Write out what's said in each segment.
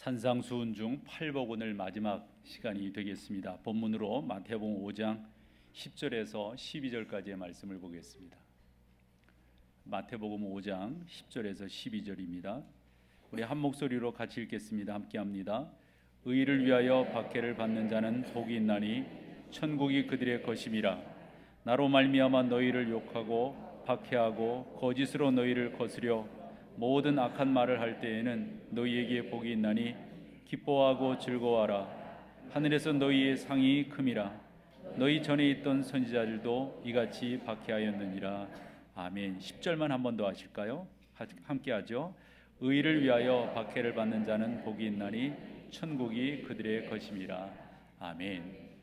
산상수훈 중 팔복 오늘 마지막 시간이 되겠습니다. 본문으로 마태복음 5장 10절에서 12절까지의 말씀을 보겠습니다. 마태복음 5장 10절에서 12절입니다. 우리 한 목소리로 같이 읽겠습니다. 함께합니다. 의를 위하여 박해를 받는 자는 복이 있나니 천국이 그들의 것임이라. 나로 말미암아 너희를 욕하고 박해하고 거짓으로 너희를 거스려 모든 악한 말을 할 때에는 너희에게 복이 있나니 기뻐하고 즐거워하라. 하늘에서 너희의 상이 큼이라. 너희 전에 있던 선지자들도 이같이 박해하였느니라. 아멘. 10절만 한 번 더 하실까요? 함께 하죠. 의를 위하여 박해를 받는 자는 복이 있나니 천국이 그들의 것임이라. 아멘.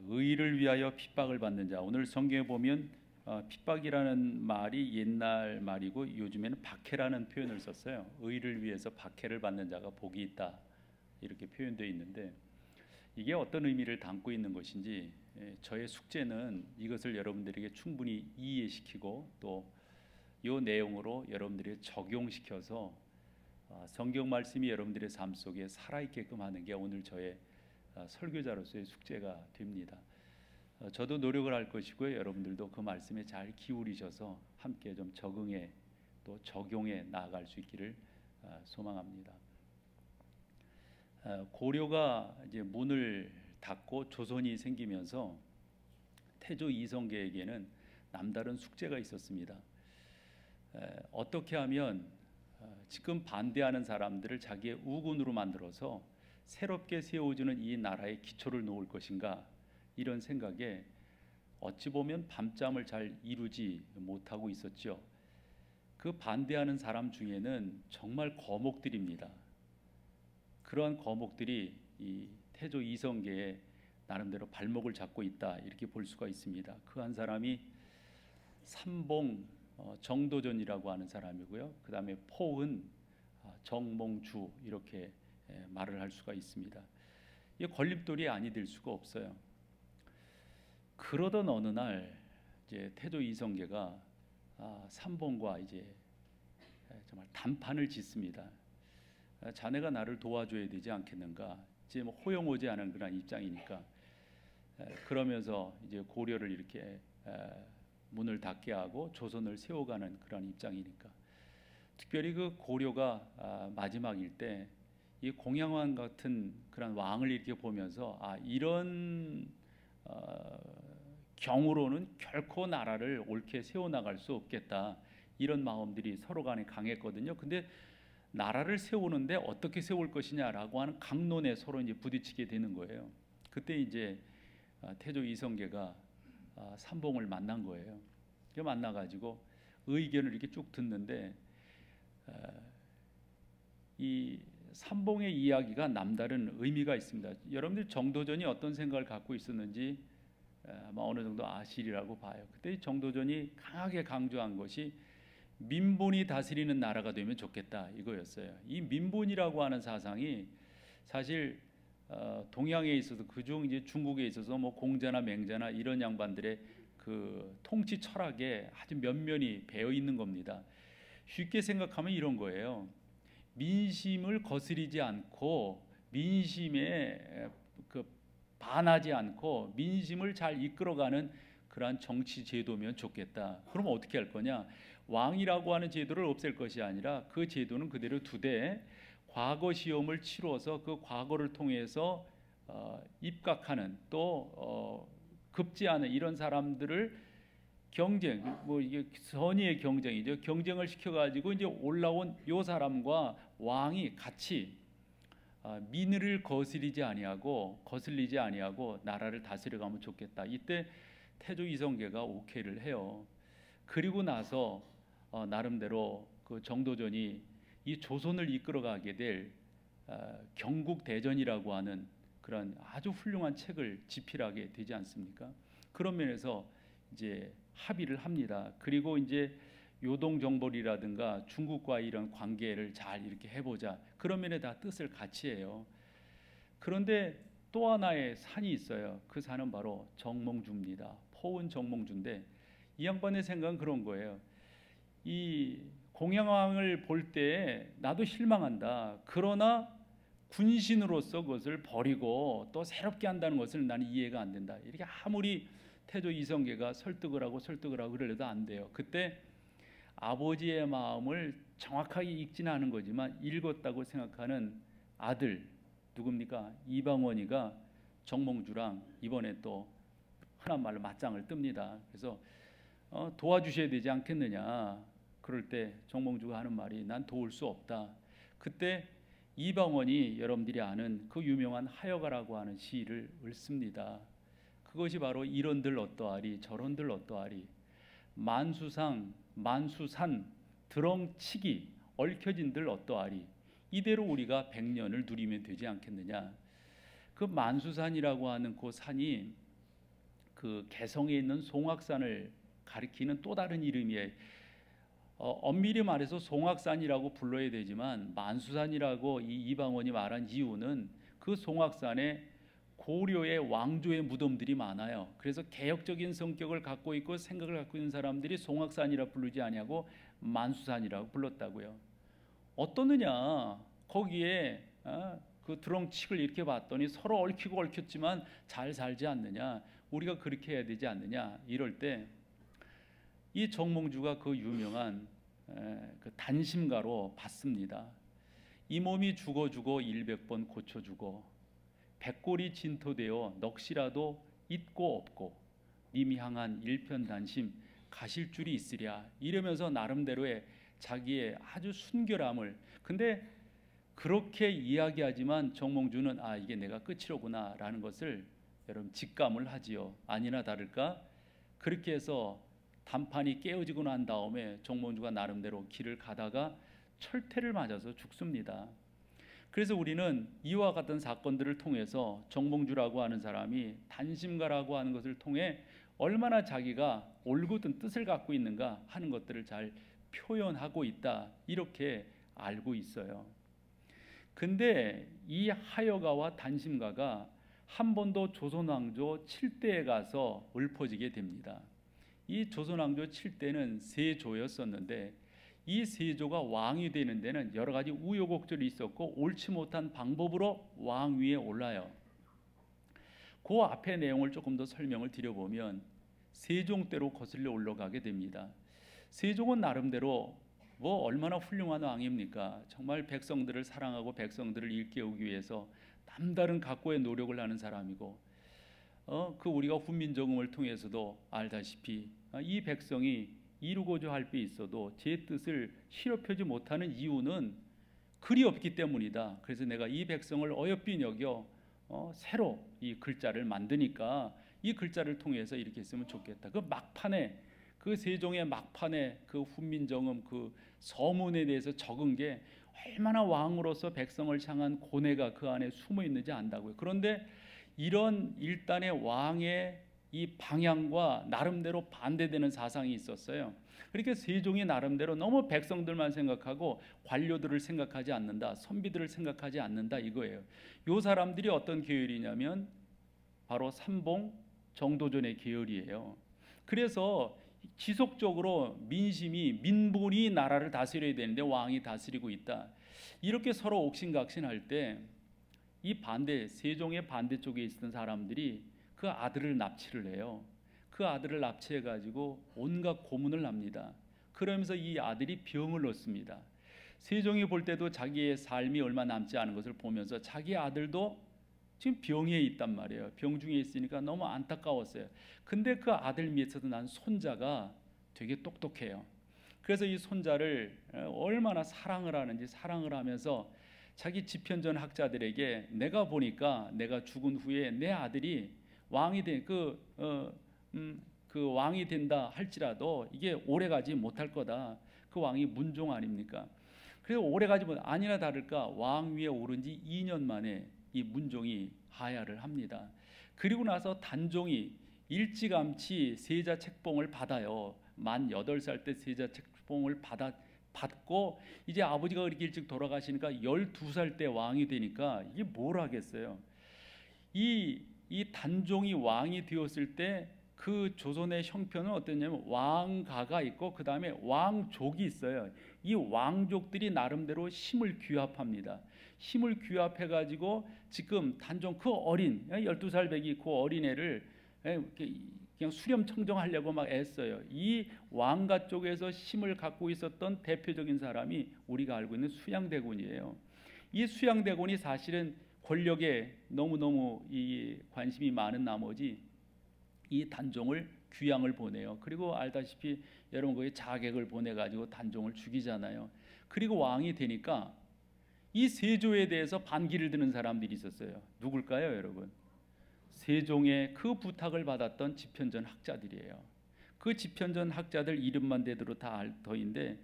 의를 위하여 핍박을 받는 자. 오늘 성경에 보면 핍박이라는 말이 옛날 말이고 요즘에는 박해라는 표현을 썼어요. 의를 위해서 박해를 받는 자가 복이 있다, 이렇게 표현되어 있는데 이게 어떤 의미를 담고 있는 것인지 저의 숙제는 이것을 여러분들에게 충분히 이해시키고 또 이 내용으로 여러분들이 적용시켜서 성경 말씀이 여러분들의 삶 속에 살아있게끔 하는 게 오늘 저의 설교자로서의 숙제가 됩니다. 저도 노력을 할 것이고요. 여러분들도 그 말씀에 잘 기울이셔서 함께 좀 적응해 또 적용해 나아갈 수 있기를 소망합니다. 고려가 이제 문을 닫고 조선이 생기면서 태조 이성계에게는 남다른 숙제가 있었습니다. 어떻게 하면 지금 반대하는 사람들을 자기의 우군으로 만들어서 새롭게 세워주는 이 나라의 기초를 놓을 것인가, 이런 생각에 어찌 보면 밤잠을 잘 이루지 못하고 있었죠. 그 반대하는 사람 중에는 정말 거목들입니다. 그러한 거목들이 이 태조 이성계의 나름대로 발목을 잡고 있다, 이렇게 볼 수가 있습니다. 그 한 사람이 삼봉 정도전이라고 하는 사람이고요. 그 다음에 포은 정몽주, 이렇게 말을 할 수가 있습니다. 이 걸림돌이 아니 될 수가 없어요. 그러던 어느 날 이제 태조 이성계가 삼봉과 이제 정말 단판을 짓습니다. 자네가 나를 도와줘야 되지 않겠는가? 이제 뭐 호용오지 않은 그런 입장이니까. 그러면서 이제 고려를 이렇게 문을 닫게 하고 조선을 세워가는 그런 입장이니까. 특별히 그 고려가 마지막일 때 이 공양왕 같은 그런 왕을 이렇게 보면서 이런 경우로는 결코 나라를 옳게 세워나갈 수 없겠다, 이런 마음들이 서로 간에 강했거든요. 근데 나라를 세우는데 어떻게 세울 것이냐라고 하는 강론에 서로 이제 부딪히게 되는 거예요. 그때 이제 태조 이성계가 삼봉을 만난 거예요. 만나가지고 의견을 이렇게 쭉 듣는데 이 삼봉의 이야기가 남다른 의미가 있습니다. 여러분들 정도전이 어떤 생각을 갖고 있었는지 아마 어느 정도 아시리라고 봐요. 그때 정도전이 강하게 강조한 것이 민본이 다스리는 나라가 되면 좋겠다, 이거였어요. 이 민본이라고 하는 사상이 사실 동양에 있어서, 그중 이제 중국에 있어서 뭐 공자나 맹자나 이런 양반들의 그 통치 철학에 아주 면면이 배어 있는 겁니다. 쉽게 생각하면 이런 거예요. 민심을 거스리지 않고 민심에 반하지 않고 민심을 잘 이끌어가는 그러한 정치 제도면 좋겠다. 그럼 어떻게 할 거냐? 왕이라고 하는 제도를 없앨 것이 아니라 그 제도는 그대로 두되 과거 시험을 치러서 그 과거를 통해서 입각하는 또 급제하는 이런 사람들을 경쟁, 뭐 이게 선의의 경쟁이죠. 경쟁을 시켜가지고 이제 올라온 요 사람과 왕이 같이 민의를 거스리지 아니하고 나라를 다스려가면 좋겠다. 이때 태조 이성계가 오케이를 해요. 그리고 나서 나름대로 그 정도전이 이 조선을 이끌어가게 될 경국대전이라고 하는 그런 아주 훌륭한 책을 집필하게 되지 않습니까? 그런 면에서 이제 합의를 합니다. 그리고 이제 요동정벌이라든가 중국과 이런 관계를 잘 이렇게 해보자, 그런 면에 다 뜻을 같이 해요. 그런데 또 하나의 산이 있어요. 그 산은 바로 정몽주입니다. 포은 정몽주인데 이 양반의 생각은 그런 거예요. 이 공양왕을 볼 때 나도 실망한다. 그러나 군신으로서 그것을 버리고 또 새롭게 한다는 것을 나는 이해가 안 된다. 이렇게 아무리 태조 이성계가 설득을 하고 그러려도 안 돼요. 그때 아버지의 마음을 정확하게 읽지는 않은 거지만 읽었다고 생각하는 아들 누굽니까? 이방원이가 정몽주랑 이번에 또 흔한 말로 맞짱을 뜹니다. 그래서 도와주셔야 되지 않겠느냐. 그럴 때 정몽주가 하는 말이 난 도울 수 없다. 그때 이방원이 여러분들이 아는 그 유명한 하여가라고 하는 시를 읽습니다. 그것이 바로 이런들 어떠하리 저런들 어떠하리 만수산 드렁치기 얽혀진들 어떠하리 이대로 우리가 100년을 누리면 되지 않겠느냐. 그 만수산이라고 하는 그 산이 그 개성에 있는 송악산을 가리키는 또 다른 이름이에요. 엄밀히 말해서 송악산이라고 불러야 되지만 만수산이라고 이 이방원이 말한 이유는 그 송악산에 고려의 왕조의 무덤들이 많아요. 그래서 개혁적인 성격을 갖고 있고 생각을 갖고 있는 사람들이 송악산이라 부르지 아니하고 만수산이라고 불렀다고요. 어떠느냐? 거기에 그 드렁치기를 이렇게 봤더니 서로 얽히고 얽혔지만 잘 살지 않느냐? 우리가 그렇게 해야 되지 않느냐? 이럴 때 이 정몽주가 그 유명한 그 단심가로 봤습니다. 이 몸이 죽어주고 100번 고쳐주고 백골이 진토되어 넋이라도 있고 없고 님 향한 일편단심 가실 줄이 있으랴 이러면서 나름대로의 자기의 아주 순결함을 근데 그렇게 이야기하지만 정몽주는 이게 내가 끝이로구나 라는 것을 여러분 직감을 하지요. 아니나 다를까 그렇게 해서 단판이 깨어지고 난 다음에 정몽주가 나름대로 길을 가다가 철퇴를 맞아서 죽습니다. 그래서 우리는 이와 같은 사건들을 통해서 정몽주라고 하는 사람이 단심가라고 하는 것을 통해 얼마나 자기가 올곧은 뜻을 갖고 있는가 하는 것들을 잘 표현하고 있다 이렇게 알고 있어요. 근데 이 하여가와 단심가가 한 번도 조선왕조 7대에 가서 읊어지게 됩니다. 이 조선왕조 7대는 세조였었는데 이 세조가 왕이 되는 데는 여러 가지 우여곡절이 있었고 옳지 못한 방법으로 왕위에 올라요. 그 앞의 내용을 조금 더 설명을 드려보면 세종 때로 거슬려 올라가게 됩니다. 세종은 나름대로 뭐 얼마나 훌륭한 왕입니까? 정말 백성들을 사랑하고 백성들을 일깨우기 위해서 남다른 각고의 노력을 하는 사람이고 그 우리가 훈민정음을 통해서도 알다시피 이 백성이 이루고자 할 게 있어도 제 뜻을 실현하지 못하는 이유는 글이 없기 때문이다. 그래서 내가 이 백성을 어여삐 여겨 새로 이 글자를 만드니까 이 글자를 통해서 이렇게 했으면 좋겠다. 그 막판에 그 세종의 막판에 그 훈민정음 그 서문에 대해서 적은 게 얼마나 왕으로서 백성을 향한 고뇌가 그 안에 숨어 있는지 안다고요. 그런데 이런 일단의 왕의 이 방향과 나름대로 반대되는 사상이 있었어요. 그러니까 세종이 나름대로 너무 백성들만 생각하고 관료들을 생각하지 않는다, 선비들을 생각하지 않는다 이거예요. 이 사람들이 어떤 계열이냐면 바로 삼봉 정도전의 계열이에요. 그래서 지속적으로 민분이 나라를 다스려야 되는데 왕이 다스리고 있다. 이렇게 서로 옥신각신할 때 이 세종의 반대쪽에 있었던 사람들이 그 아들을 납치를 해요. 그 아들을 납치해 가지고 온갖 고문을 합니다. 그러면서 이 아들이 병을 얻습니다. 세종이 볼 때도 자기의 삶이 얼마 남지 않은 것을 보면서 자기 아들도 지금 병에 있단 말이에요. 병 중에 있으니까 너무 안타까웠어요. 근데 그 아들 밑에서 난 손자가 되게 똑똑해요. 그래서 이 손자를 얼마나 사랑을 하는지 사랑을 하면서 자기 집현전 학자들에게 내가 보니까 내가 죽은 후에 내 아들이 왕이 왕이 된다 할지라도 이게 오래가지 못할 거다. 그 왕이 문종 아닙니까? 그래서 오래가지 못 아니나 다를까 왕위에 오른 지 2년 만에 이 문종이 하야를 합니다. 그리고 나서 단종이 일찌감치 세자 책봉을 받아요. 만 8살 때 세자 책봉을 받고 이제 아버지가 그렇게 일찍 돌아가시니까 12살 때 왕이 되니까 이게 뭘 하겠어요. 이 단종이 왕이 되었을 때 그 조선의 형편은 어땠냐면 왕가가 있고 그 다음에 왕족이 있어요. 이 왕족들이 나름대로 힘을 규합합니다. 힘을 규합해 가지고 지금 단종 그 어린 12살 배기 그 어린애를 그냥 수렴 청정하려고 막 애써요. 이 왕가 쪽에서 힘을 갖고 있었던 대표적인 사람이 우리가 알고 있는 수양대군이에요. 이 수양대군이 사실은 권력에 너무너무 이 관심이 많은 나머지 이 단종을 귀양을 보내요. 그리고 알다시피 여러분 거기 자객을 보내가지고 단종을 죽이잖아요. 그리고 왕이 되니까 이 세조에 대해서 반기를 드는 사람들이 있었어요. 누굴까요, 여러분? 세종의 그 부탁을 받았던 집현전 학자들이에요. 그 집현전 학자들 이름만 대대로 다 알 터인데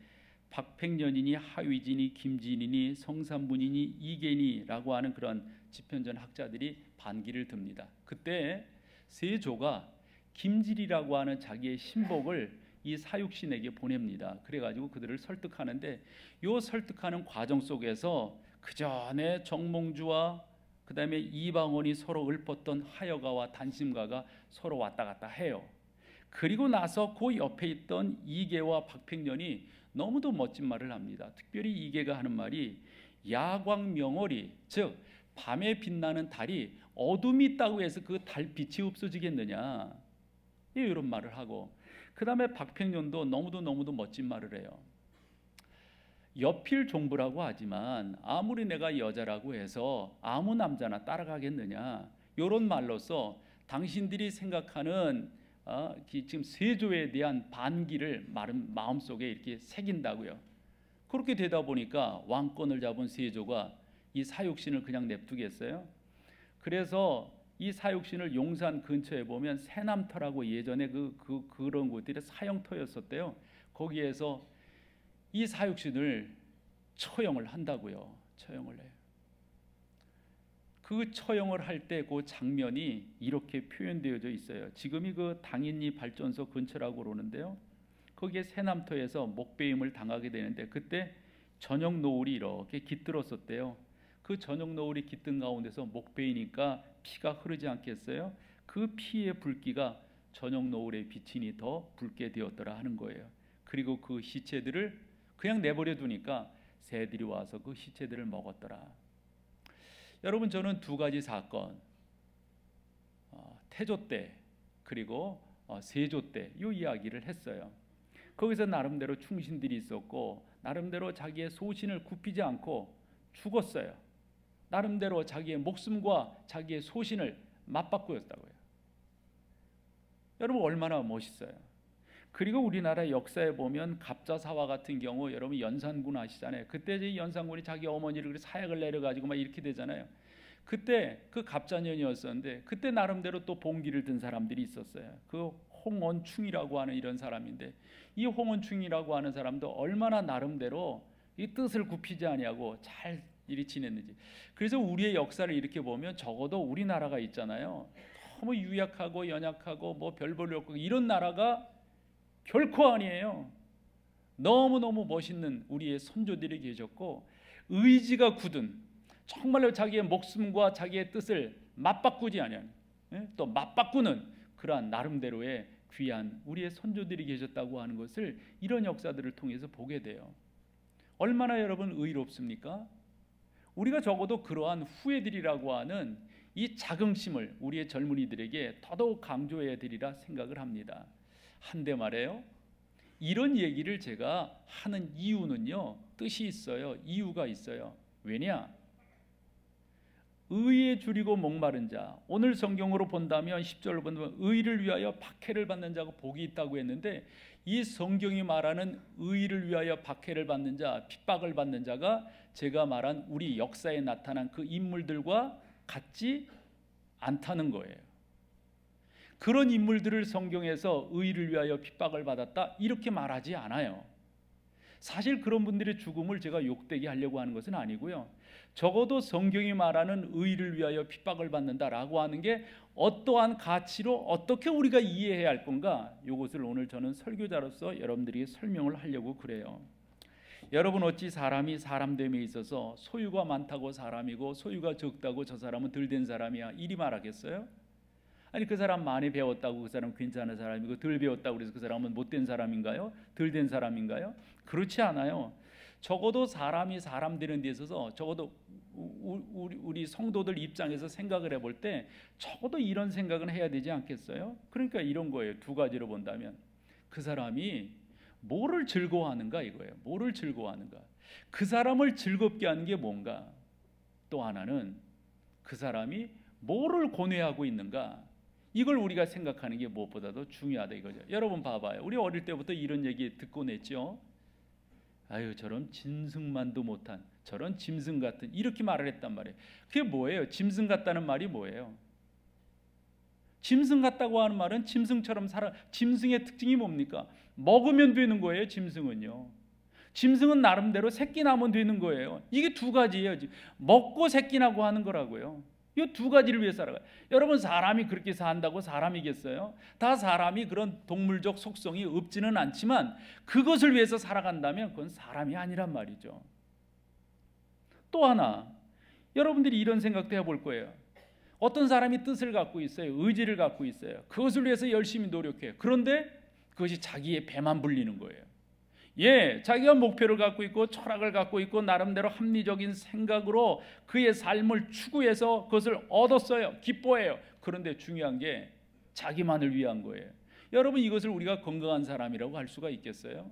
박팽년이니 하위진이 김진이니 성삼분이니 이계니라고 하는 그런 집현전 학자들이 반기를 듭니다. 그때 세조가 김질이라고 하는 자기의 신복을 이 사육신에게 보냅니다. 그래가지고 그들을 설득하는데 이 설득하는 과정 속에서 그 전에 정몽주와 그 다음에 이방원이 서로 읊었던 하여가와 단심가가 서로 왔다 갔다 해요. 그리고 나서 그 옆에 있던 이계와 박팽년이 너무도 멋진 말을 합니다. 특별히 이계가 하는 말이 야광명월이, 즉 밤에 빛나는 달이 어둠이 있다고 해서 그 달빛이 없어지겠느냐, 이런 말을 하고, 그 다음에 박팽년도 너무도 멋진 말을 해요. 여필 종부라고 하지만 아무리 내가 여자라고 해서 아무 남자나 따라가겠느냐, 이런 말로써 당신들이 생각하는 지금 세조에 대한 반기를 마음속에 이렇게 새긴다고요. 그렇게 되다 보니까 왕권을 잡은 세조가 이 사육신을 그냥 냅두겠어요? 그래서 이 사육신을 용산 근처에 보면 새남터라고 예전에 그런 곳들이 사형터였었대요. 거기에서 이 사육신을 처형을 한다고요. 처형을 해요. 그 처형을 할 때 그 장면이 이렇게 표현되어져 있어요. 지금이 그 당인리 발전소 근처라고 그러는데요. 거기에 새남터에서 목베임을 당하게 되는데 그때 저녁 노을이 이렇게 깃들었었대요. 그 저녁 노을이 깃든 가운데서 목베이니까 피가 흐르지 않겠어요? 그 피의 붉기가 저녁 노을의 빛이니 더 붉게 되었더라 하는 거예요. 그리고 그 시체들을 그냥 내버려 두니까 새들이 와서 그 시체들을 먹었더라. 여러분, 저는 두 가지 사건, 태조 때 그리고 세조 때 이 이야기를 했어요. 거기서 나름대로 충신들이 있었고 나름대로 자기의 소신을 굽히지 않고 죽었어요. 나름대로 자기의 목숨과 자기의 소신을 맞바꾸었다고요. 여러분, 얼마나 멋있어요. 그리고 우리나라 역사에 보면 갑자사화 같은 경우, 여러분 연산군 아시잖아요. 그때 이 연산군이 자기 어머니를 사약을 내려가지고 막 이렇게 되잖아요. 그때 그 갑자년이었었는데 그때 나름대로 또 봉기를 든 사람들이 있었어요. 그 홍원충이라고 하는 이런 사람인데, 이 홍원충이라고 하는 사람도 얼마나 나름대로 이 뜻을 굽히지 아니하고 잘 일이 지냈는지. 그래서 우리의 역사를 이렇게 보면 적어도 우리나라가 있잖아요. 너무 유약하고 연약하고 뭐 별 볼일 없고 이런 나라가 결코 아니에요. 너무너무 멋있는 우리의 선조들이 계셨고 의지가 굳은, 정말로 자기의 목숨과 자기의 뜻을 맞바꾸지 않은, 또 맞바꾸는 그러한 나름대로의 귀한 우리의 선조들이 계셨다고 하는 것을 이런 역사들을 통해서 보게 돼요. 얼마나 여러분 의롭습니까? 우리가 적어도 그러한 후예들이라고 하는 이 자긍심을 우리의 젊은이들에게 더더욱 강조해야 되리라 생각을 합니다. 한데 말이에요, 이런 얘기를 제가 하는 이유는요, 뜻이 있어요. 이유가 있어요. 왜냐? 의에 줄이고 목마른 자, 오늘 성경으로 본다면 10절을 본다면 의를 위하여 박해를 받는 자가 복이 있다고 했는데, 이 성경이 말하는 의를 위하여 박해를 받는 자, 핍박을 받는 자가 제가 말한 우리 역사에 나타난 그 인물들과 같지 않다는 거예요. 그런 인물들을 성경에서 의를 위하여 핍박을 받았다 이렇게 말하지 않아요. 사실 그런 분들의 죽음을 제가 욕되게 하려고 하는 것은 아니고요. 적어도 성경이 말하는 의를 위하여 핍박을 받는다라고 하는 게 어떠한 가치로 어떻게 우리가 이해해야 할 건가, 이것을 오늘 저는 설교자로서 여러분들에게 설명을 하려고 그래요. 여러분, 어찌 사람이 사람됨에 있어서 소유가 많다고 사람이고 소유가 적다고 저 사람은 덜 된 사람이야 이리 말하겠어요? 아니, 그 사람 많이 배웠다고 그 사람 괜찮은 사람이고 덜 배웠다고 그래서 그 사람은 못된 사람인가요? 덜 된 사람인가요? 그렇지 않아요. 적어도 사람이 사람 되는 데 있어서 적어도 우리 성도들 입장에서 생각을 해볼 때 적어도 이런 생각은 해야 되지 않겠어요? 그러니까 이런 거예요. 두 가지로 본다면 그 사람이 뭐를 즐거워하는가 이거예요. 뭐를 즐거워하는가. 그 사람을 즐겁게 하는 게 뭔가. 또 하나는 그 사람이 뭐를 고뇌하고 있는가. 이걸 우리가 생각하는 게 무엇보다도 중요하다 이거죠. 여러분 봐봐요. 우리 어릴 때부터 이런 얘기 듣고 냈죠. 아유 저런 짐승만도 못한 저런 짐승 같은 이렇게 말을 했단 말이에요. 그게 뭐예요? 짐승 같다는 말이 뭐예요? 짐승 같다고 하는 말은 짐승처럼 살아. 짐승의 특징이 뭡니까? 먹으면 되는 거예요. 짐승은요. 짐승은 나름대로 새끼 나면 되는 거예요. 이게 두 가지예요. 먹고 새끼 나고 하는 거라고요. 이 두 가지를 위해 살아가요. 여러분 사람이 그렇게 산다고 사람이겠어요? 다 사람이 그런 동물적 속성이 없지는 않지만 그것을 위해서 살아간다면 그건 사람이 아니란 말이죠. 또 하나 여러분들이 이런 생각도 해볼 거예요. 어떤 사람이 뜻을 갖고 있어요. 의지를 갖고 있어요. 그것을 위해서 열심히 노력해요. 그런데 그것이 자기의 배만 불리는 거예요. 예, 자기가 목표를 갖고 있고 철학을 갖고 있고 나름대로 합리적인 생각으로 그의 삶을 추구해서 그것을 얻었어요. 기뻐해요. 그런데 중요한 게 자기만을 위한 거예요. 여러분 이것을 우리가 건강한 사람이라고 할 수가 있겠어요?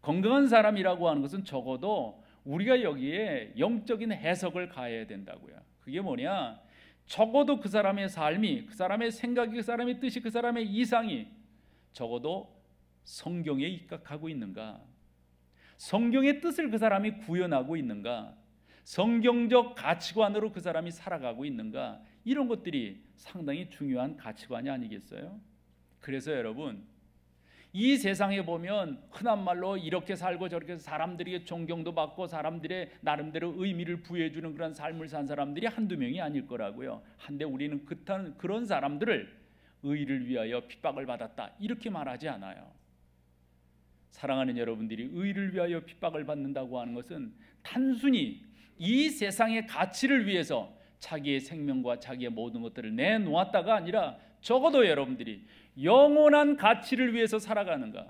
건강한 사람이라고 하는 것은 적어도 우리가 여기에 영적인 해석을 가해야 된다고요. 그게 뭐냐? 적어도 그 사람의 삶이, 그 사람의 생각이, 그 사람의 뜻이, 그 사람의 이상이 적어도 성경에 입각하고 있는가? 성경의 뜻을 그 사람이 구현하고 있는가? 성경적 가치관으로 그 사람이 살아가고 있는가? 이런 것들이 상당히 중요한 가치관이 아니겠어요? 그래서 여러분 이 세상에 보면 흔한 말로 이렇게 살고 저렇게 사람들에게 존경도 받고 사람들의 나름대로 의미를 부여해주는 그런 삶을 산 사람들이 한두 명이 아닐 거라고요. 한데 우리는 그런 사람들을 의를 위하여 핍박을 받았다 이렇게 말하지 않아요. 사랑하는 여러분들이 의를 위하여 핍박을 받는다고 하는 것은 단순히 이 세상의 가치를 위해서 자기의 생명과 자기의 모든 것들을 내놓았다가 아니라 적어도 여러분들이 영원한 가치를 위해서 살아가는가,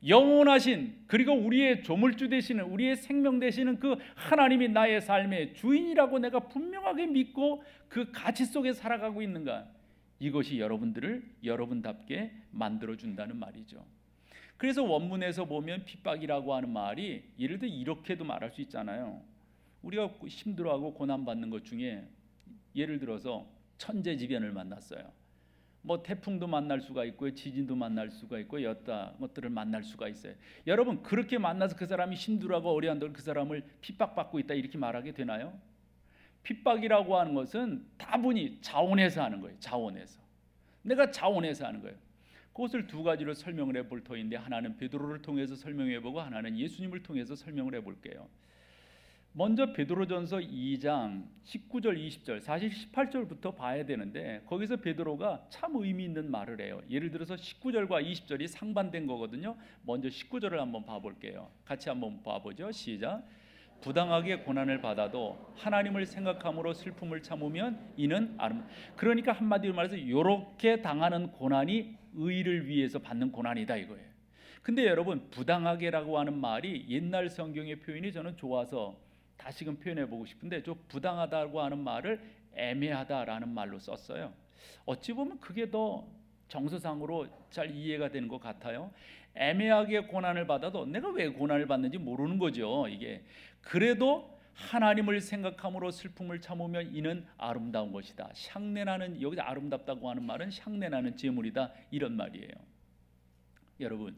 영원하신 그리고 우리의 조물주 되시는 우리의 생명 되시는 그 하나님이 나의 삶의 주인이라고 내가 분명하게 믿고 그 가치 속에 살아가고 있는가, 이것이 여러분들을 여러분답게 만들어준다는 말이죠. 그래서 원문에서 보면 핍박이라고 하는 말이 예를 들어 이렇게도 말할 수 있잖아요. 우리가 힘들어하고 고난받는 것 중에 예를 들어서 천재지변을 만났어요. 뭐 태풍도 만날 수가 있고요, 지진도 만날 수가 있고 여타 것들을 만날 수가 있어요. 여러분 그렇게 만나서 그 사람이 힘들어하고 어려운다고 그 사람을 핍박받고 있다 이렇게 말하게 되나요? 핍박이라고 하는 것은 다분히 자원해서 하는 거예요. 자원해서 내가 자원해서 하는 거예요. 그것을 두 가지로 설명을 해볼 터인데 하나는 베드로를 통해서 설명해보고 하나는 예수님을 통해서 설명을 해볼게요. 먼저 베드로전서 2장 19절 20절 사실 18절부터 봐야 되는데 거기서 베드로가 참 의미 있는 말을 해요. 예를 들어서 19절과 20절이 상반된 거거든요. 먼저 19절을 한번 봐볼게요. 같이 한번 봐보죠. 시작. 부당하게 고난을 받아도 하나님을 생각함으로 슬픔을 참으면 이는 그러니까 한마디로 말해서 이렇게 당하는 고난이 의를 위해서 받는 고난이다 이거예요. 근데 여러분 부당하게라고 하는 말이 옛날 성경의 표현이 저는 좋아서 다시금 표현해 보고 싶은데 저 부당하다고 하는 말을 애매하다라는 말로 썼어요. 어찌 보면 그게 더 정서상으로 잘 이해가 되는 것 같아요. 애매하게 고난을 받아도 내가 왜 고난을 받는지 모르는 거죠. 이게 그래도 하나님을 생각함으로 슬픔을 참으면 이는 아름다운 것이다. 향내나는, 여기서 아름답다고 하는 말은 향내나는 제물이다 이런 말이에요. 여러분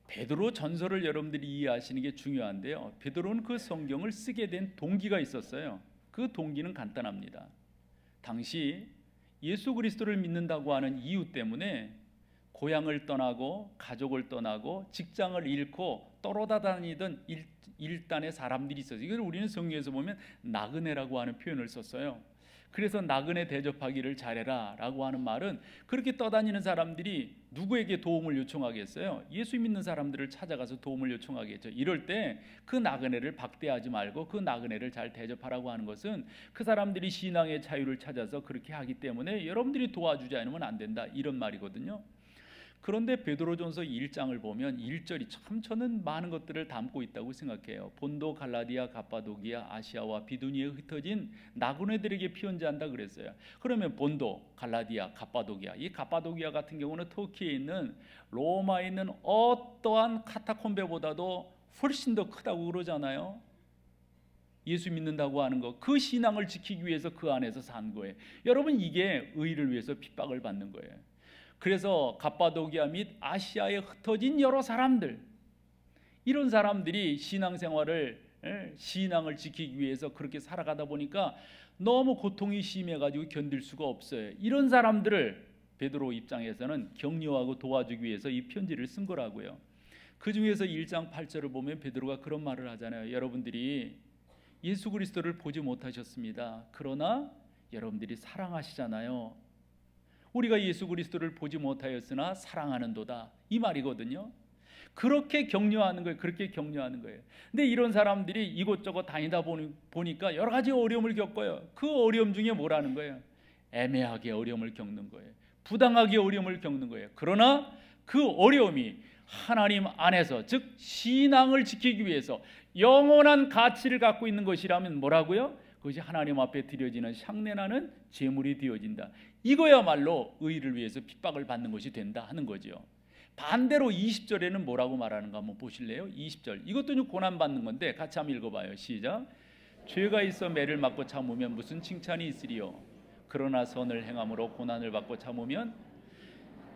베드로 전서를 여러분들이 이해하시는 게 중요한데요. 베드로는 그 성경을 쓰게 된 동기가 있었어요. 그 동기는 간단합니다. 당시 예수 그리스도를 믿는다고 하는 이유 때문에 고향을 떠나고 가족을 떠나고 직장을 잃고 떠돌아다니던 일단의 사람들이 있어요. 이걸 우리는 성경에서 보면 나그네라고 하는 표현을 썼어요. 그래서 나그네 대접하기를 잘해라 라고 하는 말은 그렇게 떠다니는 사람들이 누구에게 도움을 요청하겠어요? 예수 믿는 사람들을 찾아가서 도움을 요청하겠죠. 이럴 때 그 나그네를 박대하지 말고 그 나그네를 잘 대접하라고 하는 것은 그 사람들이 신앙의 자유를 찾아서 그렇게 하기 때문에 여러분들이 도와주지 않으면 안 된다 이런 말이거든요. 그런데 베드로전서 1장을 보면 1절이 참 저는 많은 것들을 담고 있다고 생각해요. 본도, 갈라디아, 갑바도기아, 아시아와 비두니에 흩어진 나그네들에게 피언자한다 그랬어요. 그러면 본도, 갈라디아, 갑바도기아, 이 갑바도기아 같은 경우는 터키에 있는 로마에 있는 어떠한 카타콤베보다도 훨씬 더 크다고 그러잖아요. 예수 믿는다고 하는 것, 그 신앙을 지키기 위해서 그 안에서 산 거예요. 여러분, 이게 의를 위해서 핍박을 받는 거예요. 그래서 갑바도기아 및 아시아에 흩어진 여러 사람들, 이런 사람들이 신앙생활을, 신앙을 지키기 위해서 그렇게 살아가다 보니까 너무 고통이 심해가지고 견딜 수가 없어요. 이런 사람들을 베드로 입장에서는 격려하고 도와주기 위해서 이 편지를 쓴 거라고요. 그 중에서 1장 8절을 보면 베드로가 그런 말을 하잖아요. 여러분들이 예수 그리스도를 보지 못하셨습니다. 그러나 여러분들이 사랑하시잖아요. 우리가 예수 그리스도를 보지 못하였으나 사랑하는도다, 이 말이거든요. 그렇게 격려하는 거예요. 그렇게 격려하는 거예요. 근데 이런 사람들이 이곳저곳 다니다 보니까 여러 가지 어려움을 겪어요. 그 어려움 중에 뭐라는 거예요? 애매하게 어려움을 겪는 거예요. 부당하게 어려움을 겪는 거예요. 그러나 그 어려움이 하나님 안에서, 즉 신앙을 지키기 위해서 영원한 가치를 갖고 있는 것이라면 뭐라고요? 그것이 하나님 앞에 드려지는 향내나는 제물이 되어진다. 이거야말로 의를 위해서 핍박을 받는 것이 된다 하는 거죠. 반대로 20절에는 뭐라고 말하는가 한번 보실래요? 20절, 이것도 좀 고난받는 건데 같이 한번 읽어봐요. 시작. 죄가 있어 매를 맞고 참으면 무슨 칭찬이 있으리요? 그러나 선을 행함으로 고난을 받고 참으면,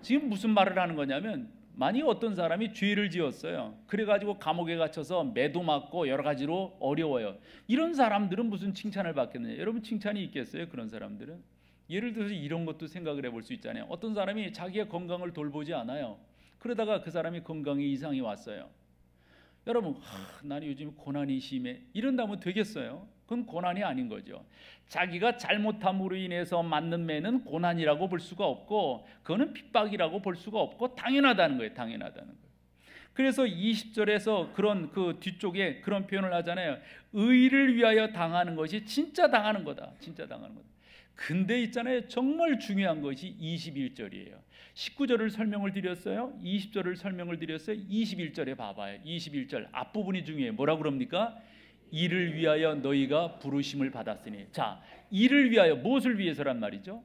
지금 무슨 말을 하는 거냐면, 만약 어떤 사람이 죄를 지었어요. 그래가지고 감옥에 갇혀서 매도 맞고 여러 가지로 어려워요. 이런 사람들은 무슨 칭찬을 받겠느냐? 여러분, 칭찬이 있겠어요? 그런 사람들은? 예를 들어서 이런 것도 생각을 해볼 수 있잖아요. 어떤 사람이 자기의 건강을 돌보지 않아요. 그러다가 그 사람이 건강에 이상이 왔어요. 여러분, 나는 요즘 고난이 심해, 이런다면 되겠어요? 그건 고난이 아닌 거죠. 자기가 잘못함으로 인해서 맞는 매는 고난이라고 볼 수가 없고, 그거는 핍박이라고 볼 수가 없고 당연하다는 거예요. 당연하다는 거예요. 그래서 20절에서 그런 그 뒤쪽에 그런 표현을 하잖아요. 의를 위하여 당하는 것이 진짜 당하는 거다. 진짜 당하는 거다. 근데 있잖아요, 정말 중요한 것이 21절이에요. 19절을 설명을 드렸어요. 20절을 설명을 드렸어요. 21절에 봐봐요. 21절 앞부분이 중요해요. 뭐라고 그럽니까? 이를 위하여 너희가 부르심을 받았으니. 자, 이를 위하여, 무엇을 위해서란 말이죠?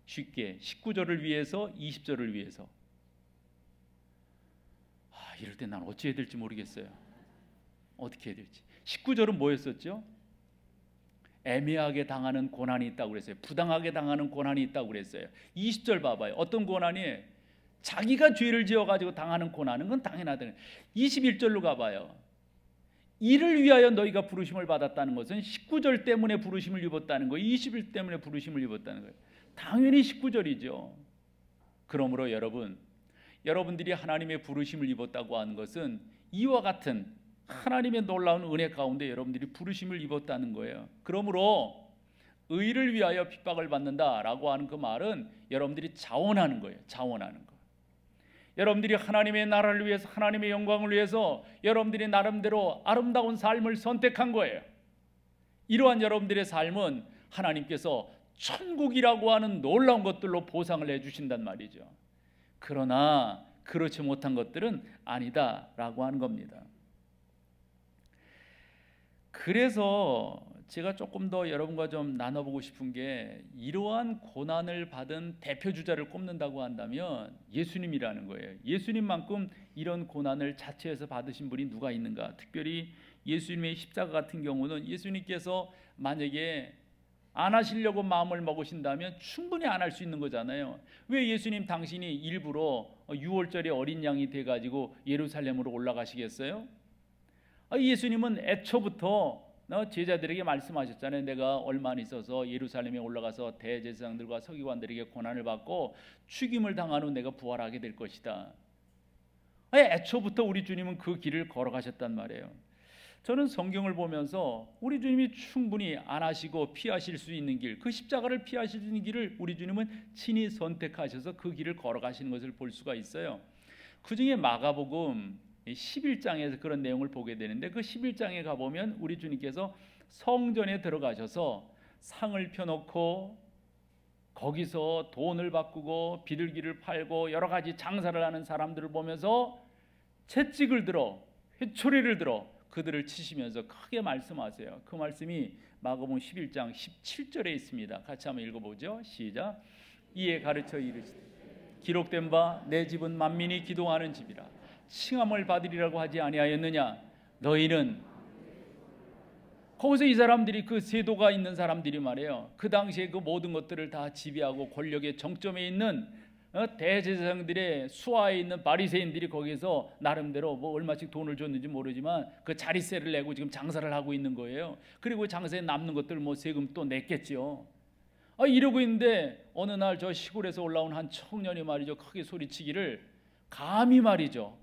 쉽게 19절을 위해서, 20절을 위해서. 이럴 때 난 어찌 해야 될지 모르겠어요. 어떻게 해야 될지. 19절은 뭐였었죠? 애매하게 당하는 고난이 있다고 그랬어요. 부당하게 당하는 고난이 있다고 그랬어요. 20절 봐봐요. 어떤 고난이? 자기가 죄를 지어가지고 당하는 고난은 건 당연하다. 21절로 가봐요. 이를 위하여 너희가 부르심을 받았다는 것은 19절 때문에 부르심을 입었다는 거예요. 20일 때문에 부르심을 입었다는 거예요. 당연히 19절이죠. 그러므로 여러분들이 하나님의 부르심을 입었다고 하는 것은 이와 같은 하나님의 놀라운 은혜 가운데 여러분들이 부르심을 입었다는 거예요. 그러므로 의를 위하여 핍박을 받는다라고 하는 그 말은 여러분들이 자원하는 거예요. 자원하는 거. 여러분들이 하나님의 나라를 위해서, 하나님의 영광을 위해서 여러분들이 나름대로 아름다운 삶을 선택한 거예요. 이러한 여러분들의 삶은 하나님께서 천국이라고 하는 놀라운 것들로 보상을 해주신단 말이죠. 그러나 그렇지 못한 것들은 아니다라고 하는 겁니다. 그래서 제가 조금 더 여러분과 좀 나눠보고 싶은 게, 이러한 고난을 받은 대표주자를 꼽는다고 한다면 예수님이라는 거예요. 예수님만큼 이런 고난을 자체에서 받으신 분이 누가 있는가? 특별히 예수님의 십자가 같은 경우는 예수님께서 만약에 안 하시려고 마음을 먹으신다면 충분히 안 할 수 있는 거잖아요. 왜 예수님 당신이 일부러 6월절에 어린 양이 돼가지고 예루살렘으로 올라가시겠어요? 예수님은 애초부터 제자들에게 말씀하셨잖아요. 내가 얼마 안 있어서 예루살렘에 올라가서 대제사장들과 서기관들에게 고난을 받고 죽임을 당한 후 내가 부활하게 될 것이다. 애초부터 우리 주님은 그 길을 걸어가셨단 말이에요. 저는 성경을 보면서 우리 주님이 충분히 안 하시고 피하실 수 있는 길, 그 십자가를 피하실 수 있는 길을 우리 주님은 친히 선택하셔서 그 길을 걸어가시는 것을 볼 수가 있어요. 그 중에 마가복음 11장에서 그런 내용을 보게 되는데, 그 11장에 가보면 우리 주님께서 성전에 들어가셔서 상을 펴놓고 거기서 돈을 바꾸고 비둘기를 팔고 여러 가지 장사를 하는 사람들을 보면서 채찍을 들어 회초리를 들어 그들을 치시면서 크게 말씀하세요. 그 말씀이 마가복음 11장 17절에 있습니다. 같이 한번 읽어보죠. 시작. 이에 가르쳐 이르시되 기록된 바 내 집은 만민이 기도하는 집이라 칭함을 받으리라고 하지 아니하였느냐. 너희는 거기서 이 사람들이 그 세도가 있는 사람들이 말이에요. 그 당시에 그 모든 것들을 다 지배하고 권력의 정점에 있는 대제사장들의 수하에 있는 바리새인들이 거기서 나름대로 뭐 얼마씩 돈을 줬는지 모르지만 그 자릿세를 내고 지금 장사를 하고 있는 거예요. 그리고 장사에 남는 것들 뭐 세금 또 냈겠지요. 이러고 있는데 어느 날 저 시골에서 올라온 한 청년이 말이죠, 크게 소리치기를 감히 말이죠,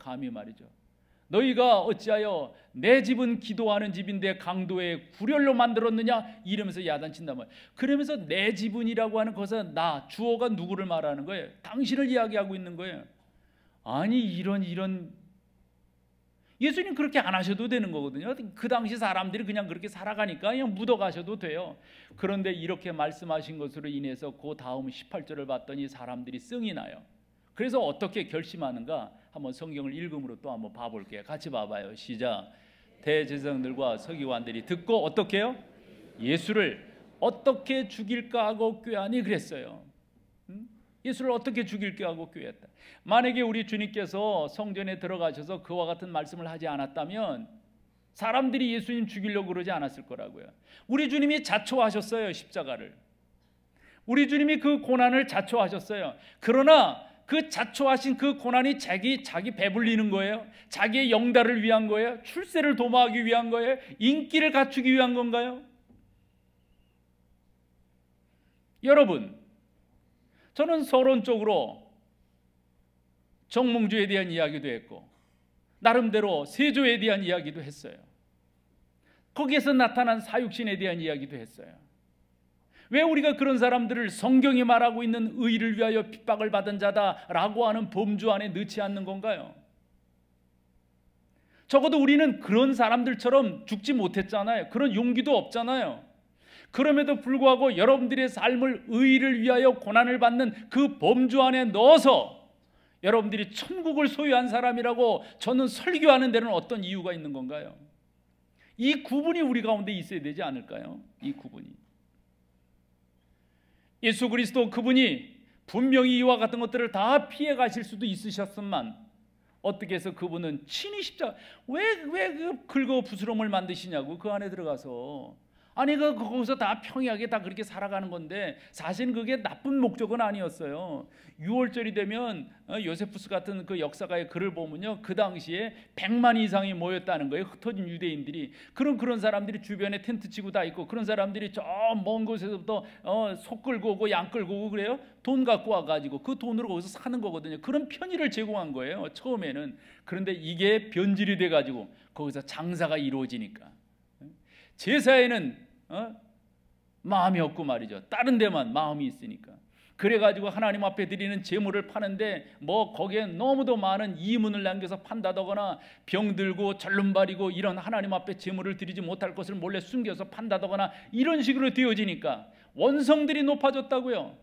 너희가 어찌하여 내 집은 기도하는 집인데 강도의 구렬로 만들었느냐 이러면서 야단친단 말이에요. 그러면서 내 집은이라고 하는 것은 나 주어가 누구를 말하는 거예요? 당신을 이야기하고 있는 거예요. 아니 이런 예수님 그렇게 안 하셔도 되는 거거든요. 그 당시 사람들이 그냥 그렇게 살아가니까 그냥 묻어가셔도 돼요. 그런데 이렇게 말씀하신 것으로 인해서 그 다음 18절을 봤더니 사람들이 성이 나요. 그래서 어떻게 결심하는가 한번 성경을 읽음으로 또 한번 봐볼게요. 같이 봐봐요. 시작. 대제사장들과 서기관들이 듣고 어떻게 해요? 예수를 어떻게 죽일까 하고 꾀하니 그랬어요. 예수를 어떻게 죽일까 하고 꾀했다. 만약에 우리 주님께서 성전에 들어가셔서 그와 같은 말씀을 하지 않았다면 사람들이 예수님 죽이려고 그러지 않았을 거라고요. 우리 주님이 자초하셨어요. 십자가를. 우리 주님이 그 고난을 자초하셨어요. 그러나 그 자초하신 그 고난이 자기 배불리는 거예요? 자기의 영달을 위한 거예요? 출세를 도모하기 위한 거예요? 인기를 갖추기 위한 건가요? 여러분, 저는 서론적으로 정몽주에 대한 이야기도 했고 나름대로 세조에 대한 이야기도 했어요. 거기에서 나타난 사육신에 대한 이야기도 했어요. 왜 우리가 그런 사람들을 성경이 말하고 있는 의를 위하여 핍박을 받은 자다라고 하는 범주 안에 넣지 않는 건가요? 적어도 우리는 그런 사람들처럼 죽지 못했잖아요. 그런 용기도 없잖아요. 그럼에도 불구하고 여러분들의 삶을 의를 위하여 고난을 받는 그 범주 안에 넣어서 여러분들이 천국을 소유한 사람이라고 저는 설교하는 데는 어떤 이유가 있는 건가요? 이 구분이 우리 가운데 있어야 되지 않을까요? 이 구분이. 예수 그리스도 그분이 분명히 이와 같은 것들을 다 피해 가실 수도 있으셨지만 어떻게 해서 그분은 친히 십자가 왜 그 긁어 부스럼을 만드시냐고 그 안에 들어가서 아니 거기서 다 평이하게 다 그렇게 살아가는 건데 사실은 그게 나쁜 목적은 아니었어요. 6월절이 되면 요세푸스 같은 그 역사가의 글을 보면요, 그 당시에 100만 이상이 모였다는 거예요. 흩어진 유대인들이. 그런 사람들이 주변에 텐트 치고 다 있고 그런 사람들이 저 먼 곳에서부터 소 끌고 오고 양 끌고 오고 그래요. 돈 갖고 와가지고 그 돈으로 거기서 사는 거거든요. 그런 편의를 제공한 거예요, 처음에는. 그런데 이게 변질이 돼가지고 거기서 장사가 이루어지니까 제사에는 마음이 없고 말이죠. 다른 데만 마음이 있으니까. 그래가지고 하나님 앞에 드리는 제물을 파는데 뭐 거기에 너무도 많은 이문을 남겨서 판다더거나 병들고 절름발이고 이런 하나님 앞에 제물을 드리지 못할 것을 몰래 숨겨서 판다더거나 이런 식으로 되어지니까 원성들이 높아졌다고요.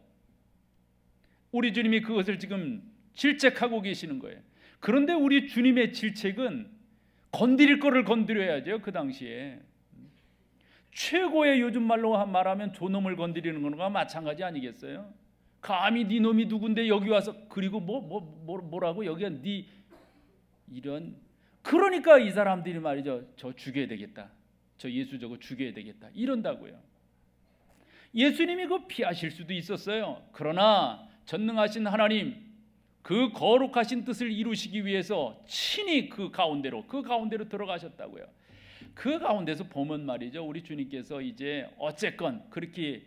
우리 주님이 그것을 지금 질책하고 계시는 거예요. 그런데 우리 주님의 질책은 건드릴 거를 건드려야죠. 그 당시에 최고의 요즘 말로 말하면 존놈을 건드리는 거나 마찬가지 아니겠어요? 감히 네 놈이 누군데 여기 와서 그리고 뭐라고 여기가 네 이런. 그러니까 이 사람들이 말이죠, 저 죽여야 되겠다, 저 예수 저거 죽여야 되겠다 이런다고요. 예수님이 그 피하실 수도 있었어요. 그러나 전능하신 하나님 그 거룩하신 뜻을 이루시기 위해서 친히 그 가운데로 들어가셨다고요. 그 가운데서 보면 말이죠, 우리 주님께서 이제 어쨌건 그렇게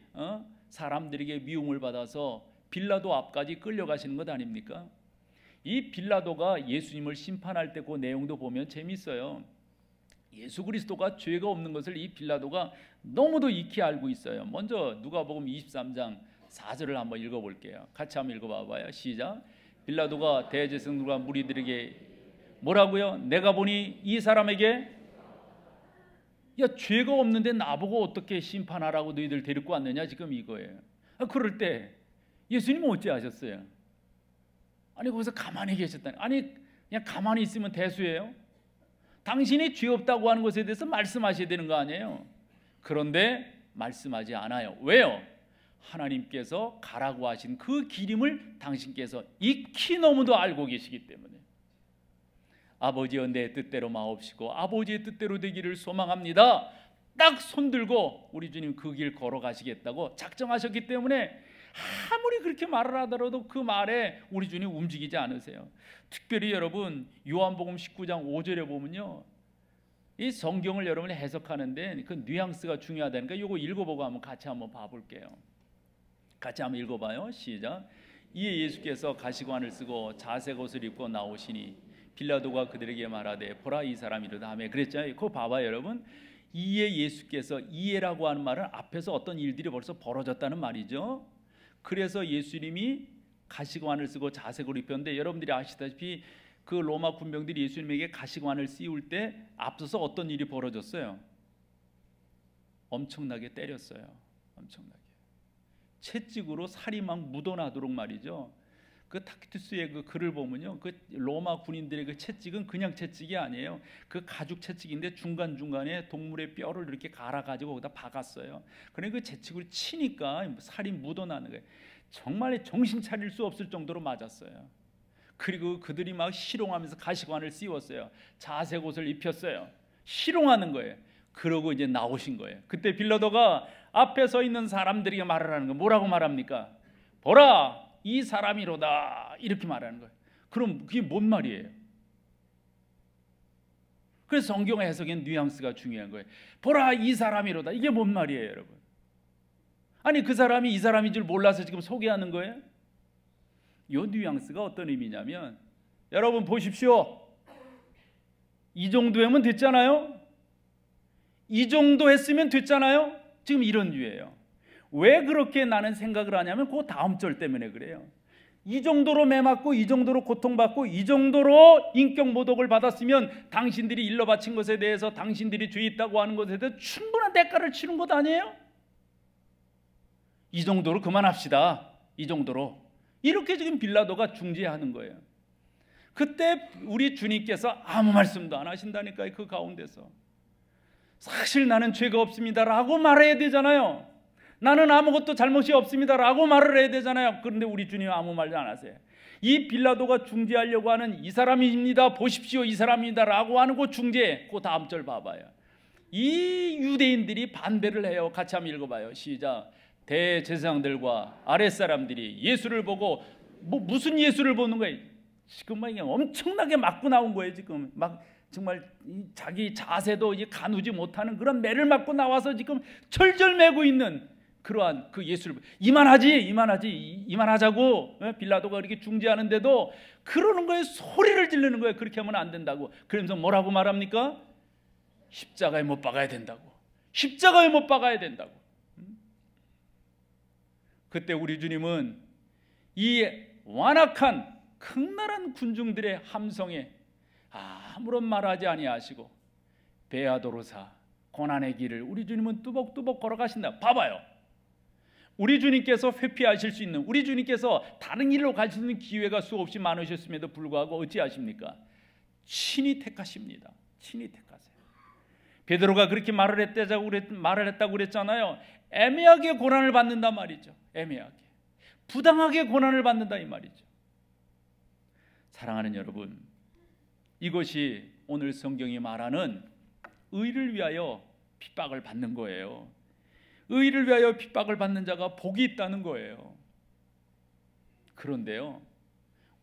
사람들에게 미움을 받아서 빌라도 앞까지 끌려가시는 것 아닙니까? 이 빌라도가 예수님을 심판할 때 그 내용도 보면 재밌어요. 예수 그리스도가 죄가 없는 것을 이 빌라도가 너무도 익히 알고 있어요. 먼저 누가복음 23장 4절을 한번 읽어볼게요. 같이 한번 읽어봐봐요. 시작. 빌라도가 대제사장들과 무리들에게 뭐라고요? 내가 보니 이 사람에게 야 죄가 없는데 나보고 어떻게 심판하라고 너희들 데리고 왔느냐 지금 이거예요. 그럴 때 예수님은 어찌 하셨어요? 아니 거기서 가만히 계셨다니. 아니 그냥 가만히 있으면 대수예요? 당신이 죄 없다고 하는 것에 대해서 말씀하셔야 되는 거 아니에요? 그런데 말씀하지 않아요. 왜요? 하나님께서 가라고 하신 그 기림을 당신께서 익히 너무도 알고 계시기 때문에. 아버지여 내 뜻대로 마옵시고 아버지의 뜻대로 되기를 소망합니다. 딱 손들고 우리 주님 그 길 걸어가시겠다고 작정하셨기 때문에 아무리 그렇게 말을 하더라도 그 말에 우리 주님 움직이지 않으세요. 특별히 여러분 요한복음 19장 5절에 보면요, 이 성경을 여러분이 해석하는데 그 뉘앙스가 중요하다니까 이거 읽어보고 한번 같이 한번 봐볼게요. 같이 한번 읽어봐요. 시작. 이에 예수께서 가시관을 쓰고 자색 옷을 입고 나오시니 빌라도가 그들에게 말하되 보라 이 사람이로다 하며 그랬잖아요. 그거 봐봐요 여러분. 이에 예수께서, 이에라고 하는 말은 앞에서 어떤 일들이 벌써 벌어졌다는 말이죠. 그래서 예수님이 가시관을 쓰고 자색을 입혔는데 여러분들이 아시다시피 그 로마 군병들이 예수님에게 가시관을 씌울 때 앞서서 어떤 일이 벌어졌어요? 엄청나게 때렸어요. 엄청나게 채찍으로 살이 막 묻어나도록 말이죠. 그 타키투스의 그 글을 보면요, 그 로마 군인들의 그 채찍은 그냥 채찍이 아니에요. 그 가죽 채찍인데 중간 중간에 동물의 뼈를 이렇게 갈아 가지고 거기다 박았어요. 그러니까 그 채찍을 치니까 살이 묻어나는 거예요. 정말 정신 차릴 수 없을 정도로 맞았어요. 그리고 그들이 막 희롱하면서 가시관을 씌웠어요. 자색 옷을 입혔어요. 희롱하는 거예요. 그러고 이제 나오신 거예요. 그때 빌라도가 앞에 서 있는 사람들에게 말을 하는 거예요. 뭐라고 말합니까? 보라 이 사람이로다 이렇게 말하는 거예요. 그럼 그게 뭔 말이에요? 그래서 성경 해석엔 뉘앙스가 중요한 거예요. 보라 이 사람이로다, 이게 뭔 말이에요 여러분? 아니 그 사람이 이 사람인 줄 몰라서 지금 소개하는 거예요? 이 뉘앙스가 어떤 의미냐면, 여러분 보십시오. 이 정도 하면 됐잖아요. 이 정도 했으면 됐잖아요. 지금 이런 류예요. 왜 그렇게 나는 생각을 하냐면 그 다음 절 때문에 그래요. 이 정도로 매맞고 이 정도로 고통받고 이 정도로 인격 모독을 받았으면 당신들이 일러 바친 것에 대해서, 당신들이 죄 있다고 하는 것에 대해서 충분한 대가를 치른 것 아니에요? 이 정도로 그만합시다. 이 정도로. 이렇게 지금 빌라도가 중재하는 거예요. 그때 우리 주님께서 아무 말씀도 안 하신다니까요. 그 가운데서 사실 나는 죄가 없습니다라고 말해야 되잖아요. 나는 아무것도 잘못이 없습니다라고 말을 해야 되잖아요. 그런데 우리 주님 아무 말도 안 하세요. 이 빌라도가 중재하려고 하는 이 사람입니다, 보십시오 이 사람입니다라고 하는 그 중재, 그 다음 절 봐봐요. 이 유대인들이 반대를 해요. 같이 한번 읽어봐요. 시작. 대제사장들과 아랫사람들이 예수를 보고, 무슨 예수를 보는 거예요? 지금 막 엄청나게 맞고 나온 거예요. 지금 막 정말 자기 자세도 이제 가누지 못하는 그런 매를 맞고 나와서 지금 철절매고 있는 그러한 그 예수를, 이만하자고 빌라도가 그렇게 중재하는데도 그러는 거예요. 소리를 지르는 거예요. 그렇게 하면 안 된다고. 그러면서 뭐라고 말합니까? 십자가에 못 박아야 된다고. 십자가에 못 박아야 된다고. 그때 우리 주님은 이 완악한 극렬한 군중들의 함성에 아무런 말하지 아니하시고 베아도로사 고난의 길을 우리 주님은 뚜벅뚜벅 걸어가신다. 봐봐요. 우리 주님께서 회피하실 수 있는, 우리 주님께서 다른 길로 갈 수 있는 기회가 수없이 많으셨음에도 불구하고 어찌하십니까? 친히 택하십니다. 친히 택하세요. 베드로가 그렇게 말을 했다고 그랬잖아요. 애매하게 고난을 받는단 말이죠. 애매하게, 부당하게 고난을 받는다 이 말이죠. 사랑하는 여러분, 이것이 오늘 성경이 말하는 의를 위하여 핍박을 받는 거예요. 의를 위하여 핍박을 받는 자가 복이 있다는 거예요. 그런데요,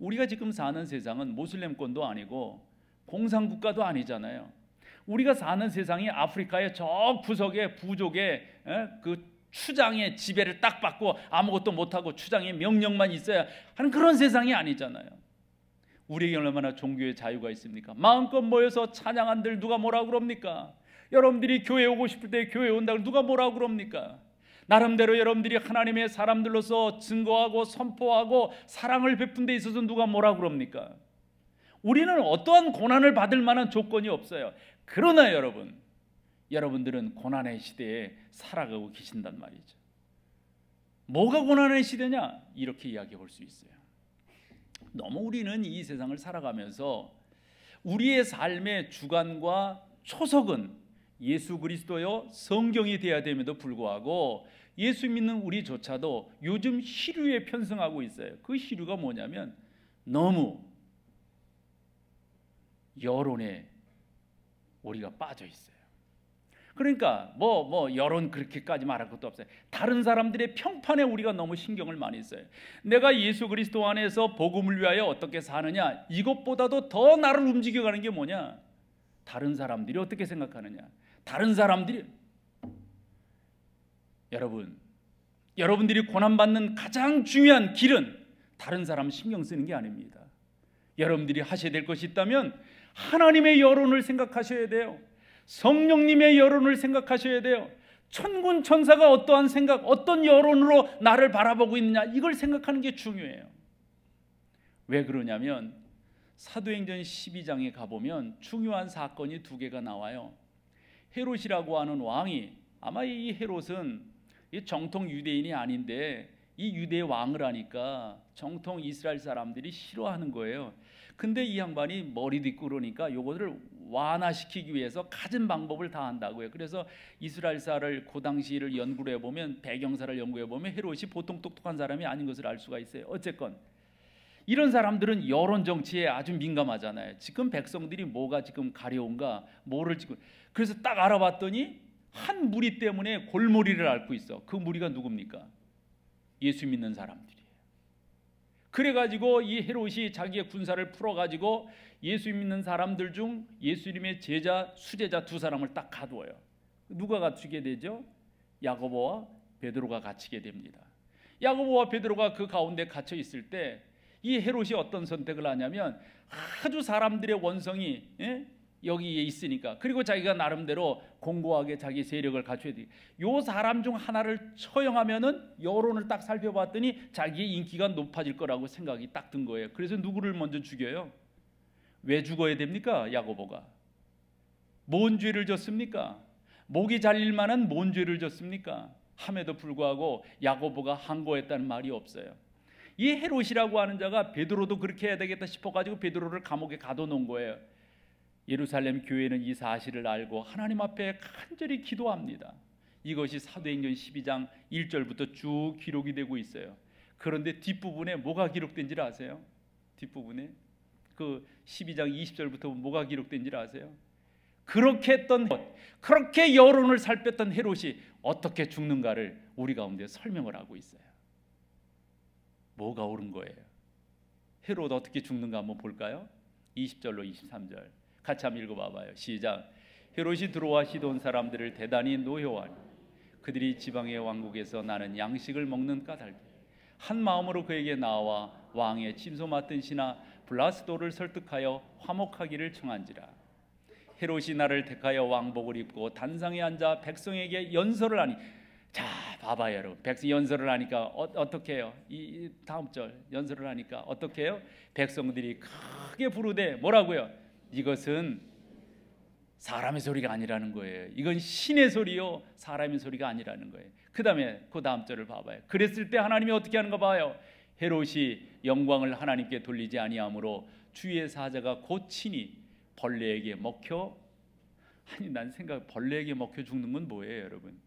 우리가 지금 사는 세상은 모슬렘권도 아니고 공산국가도 아니잖아요. 우리가 사는 세상이 아프리카의 저 구석에 부족의 그 추장의 지배를 딱 받고 아무것도 못하고 추장의 명령만 있어야 하는 그런 세상이 아니잖아요. 우리에게 얼마나 종교의 자유가 있습니까? 마음껏 모여서 찬양한들 누가 뭐라고 그럽니까? 여러분들이 교회 오고 싶을 때 교회 온다고 누가 뭐라고 그럽니까? 나름대로 여러분들이 하나님의 사람들로서 증거하고 선포하고 사랑을 베푼 데 있어서 누가 뭐라고 그럽니까? 우리는 어떠한 고난을 받을 만한 조건이 없어요. 그러나 여러분들은 고난의 시대에 살아가고 계신단 말이죠. 뭐가 고난의 시대냐? 이렇게 이야기해 볼 수 있어요. 너무 우리는 이 세상을 살아가면서 우리의 삶의 주관과 초석은 예수 그리스도요 성경이 되어야 됨에도 불구하고 예수 믿는 우리조차도 요즘 시류에 편승하고 있어요. 그 시류가 뭐냐면 너무 여론에 우리가 빠져 있어요. 그러니까 뭐 여론 그렇게까지 말할 것도 없어요. 다른 사람들의 평판에 우리가 너무 신경을 많이 써요. 내가 예수 그리스도 안에서 복음을 위하여 어떻게 사느냐, 이것보다도 더 나를 움직여가는 게 뭐냐? 다른 사람들이 어떻게 생각하느냐. 다른 사람들이, 여러분들이 고난받는 가장 중요한 길은 다른 사람 신경 쓰는 게 아닙니다. 여러분들이 하셔야 될 것이 있다면 하나님의 여론을 생각하셔야 돼요. 성령님의 여론을 생각하셔야 돼요. 천군 천사가 어떠한 생각, 어떤 여론으로 나를 바라보고 있느냐, 이걸 생각하는 게 중요해요. 왜 그러냐면 사도행전 12장에 가보면 중요한 사건이 두 개가 나와요. 헤롯이라고 하는 왕이, 아마 이 헤롯은 정통 유대인이 아닌데 이 유대의 왕을 하니까 정통 이스라엘 사람들이 싫어하는 거예요. 근데 이 양반이 머리도 있고 그러니까 요거를 완화시키기 위해서 갖은 방법을 다 한다고요. 그래서 이스라엘사를 그 당시를 연구를 해보면, 배경사를 연구해보면 헤롯이 보통 똑똑한 사람이 아닌 것을 알 수가 있어요. 어쨌건 이런 사람들은 여론 정치에 아주 민감하잖아요. 지금 백성들이 뭐가 지금 가려운가, 뭐를 지금, 그래서 딱 알아봤더니 한 무리 때문에 골머리를 앓고 있어. 그 무리가 누굽니까? 예수 믿는 사람들이에요. 그래가지고 이 헤롯이 자기의 군사를 풀어가지고 예수 믿는 사람들 중 예수님의 제자, 수제자 두 사람을 딱 가두어요. 누가 갇히게 되죠? 야고보와 베드로가 갇히게 됩니다. 야고보와 베드로가 그 가운데 갇혀 있을 때 이 헤롯이 어떤 선택을 하냐면, 아주 사람들의 원성이 여기에 있으니까, 그리고 자기가 나름대로 공고하게 자기 세력을 갖춰야 돼. 요 사람 중 하나를 처형하면은 여론을 딱 살펴봤더니 자기의 인기가 높아질 거라고 생각이 딱 든 거예요. 그래서 누구를 먼저 죽여요? 왜 죽어야 됩니까? 야고보가 뭔 죄를 졌습니까? 목이 잘릴 만한 뭔 죄를 졌습니까? 함에도 불구하고 야고보가 항거했다는 말이 없어요. 이 헤롯이라고 하는 자가 베드로도 그렇게 해야 되겠다 싶어가지고 베드로를 감옥에 가둬놓은 거예요. 예루살렘 교회는 이 사실을 알고 하나님 앞에 간절히 기도합니다. 이것이 사도행전 12장 1절부터 쭉 기록이 되고 있어요. 그런데 뒷부분에 뭐가 기록된지를 아세요? 뒷부분에 그 12장 20절부터 뭐가 기록된지를 아세요? 그렇게 여론을 살폈던 헤롯이 어떻게 죽는가를 우리 가운데 설명을 하고 있어요. 뭐가 옳은 거예요? 헤롯 어떻게 죽는가 한번 볼까요? 20절로 23절 같이 한번 읽어봐봐요. 시작. 헤롯이 들어와 시돈 사람들을 대단히 노여워하니 그들이 지방의 왕국에서 나는 양식을 먹는 까닭에 한 마음으로 그에게 나와 왕의 침소 맡은 신하 블라스도를 설득하여 화목하기를 청한지라. 헤롯이 나를 택하여 왕복을 입고 단상에 앉아 백성에게 연설을 하니, 자 봐봐요 여러분, 백성 연설을 하니까 어떻게 해요? 이 다음 절 연설을 하니까 어떻게 해요? 백성들이 크게 부르되 뭐라고요? 이것은 사람의 소리가 아니라는 거예요. 이건 신의 소리요 사람의 소리가 아니라는 거예요. 그 다음에 그 다음 절을 봐봐요. 그랬을 때 하나님이 어떻게 하는가 봐요. 헤롯이 영광을 하나님께 돌리지 아니하므로 주의 사자가 곧 친히 벌레에게 먹혀, 아니 난 생각, 벌레에게 먹혀 죽는 건 뭐예요 여러분?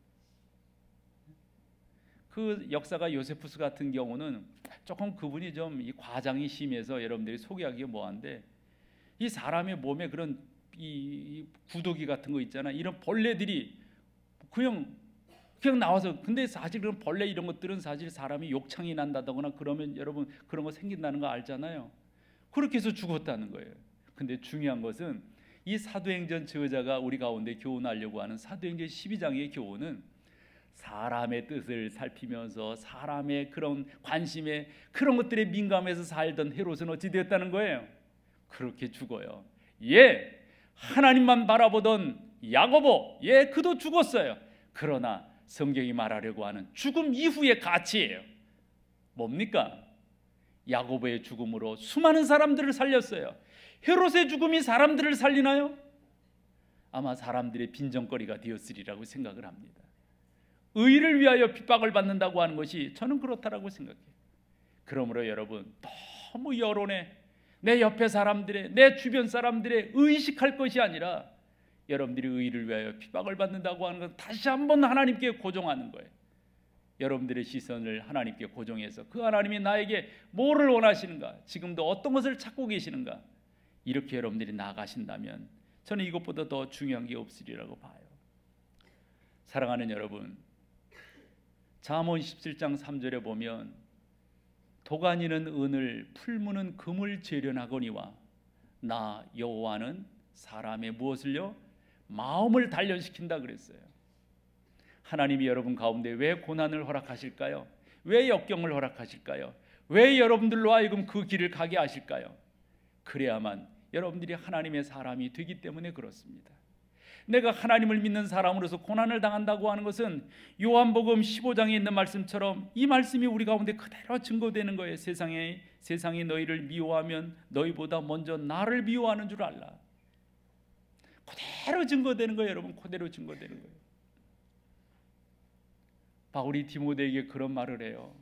그 역사가 요세푸스 같은 경우는 조금 그분이 좀 이 과장이 심해서 여러분들이 소개하기가 뭐한데, 이 사람의 몸에 그런 이 구더기 같은 거 있잖아. 이런 벌레들이 그냥 나와서, 근데 사실 그런 벌레 이런 것들은 사실 사람이 욕창이 난다거나 그러면 여러분 그런 거 생긴다는 거 알잖아요. 그렇게 해서 죽었다는 거예요. 근데 중요한 것은 이 사도행전 저자가 우리 가운데 교훈하려고 하는 사도행전 12장의 교훈은 사람의 뜻을 살피면서 사람의 그런 관심에 그런 것들에 민감해서 살던 헤롯은 어찌 되었다는 거예요? 그렇게 죽어요. 예, 하나님만 바라보던 야고보, 예, 그도 죽었어요. 그러나 성경이 말하려고 하는 죽음 이후의 가치예요. 뭡니까? 야고보의 죽음으로 수많은 사람들을 살렸어요. 헤롯의 죽음이 사람들을 살리나요? 아마 사람들의 빈정거리가 되었으리라고 생각을 합니다. 의를 위하여 핍박을 받는다고 하는 것이 저는 그렇다라고 생각해요. 그러므로 여러분, 너무 여론에 내 옆에 사람들의, 내 주변 사람들의 의식할 것이 아니라 여러분들이 의를 위하여 핍박을 받는다고 하는 건 다시 한번 하나님께 고정하는 거예요. 여러분들의 시선을 하나님께 고정해서 그 하나님이 나에게 뭐를 원하시는가, 지금도 어떤 것을 찾고 계시는가, 이렇게 여러분들이 나가신다면 저는 이것보다 더 중요한 게 없으리라고 봐요. 사랑하는 여러분, 잠언 17장 3절에 보면 도가니는 은을, 풀무는 금을 재련하거니와 나 여호와는 사람의 무엇을요? 마음을 단련시킨다 그랬어요. 하나님이 여러분 가운데 왜 고난을 허락하실까요? 왜 역경을 허락하실까요? 왜 여러분들로 하여금 그 길을 가게 하실까요? 그래야만 여러분들이 하나님의 사람이 되기 때문에 그렇습니다. 내가 하나님을 믿는 사람으로서 고난을 당한다고 하는 것은 요한복음 15장에 있는 말씀처럼 이 말씀이 우리 가운데 그대로 증거되는 거예요. 세상이 너희를 미워하면 너희보다 먼저 나를 미워하는 줄 알라. 그대로 증거되는 거예요. 여러분, 그대로 증거되는 거예요. 바울이 디모데에게 그런 말을 해요.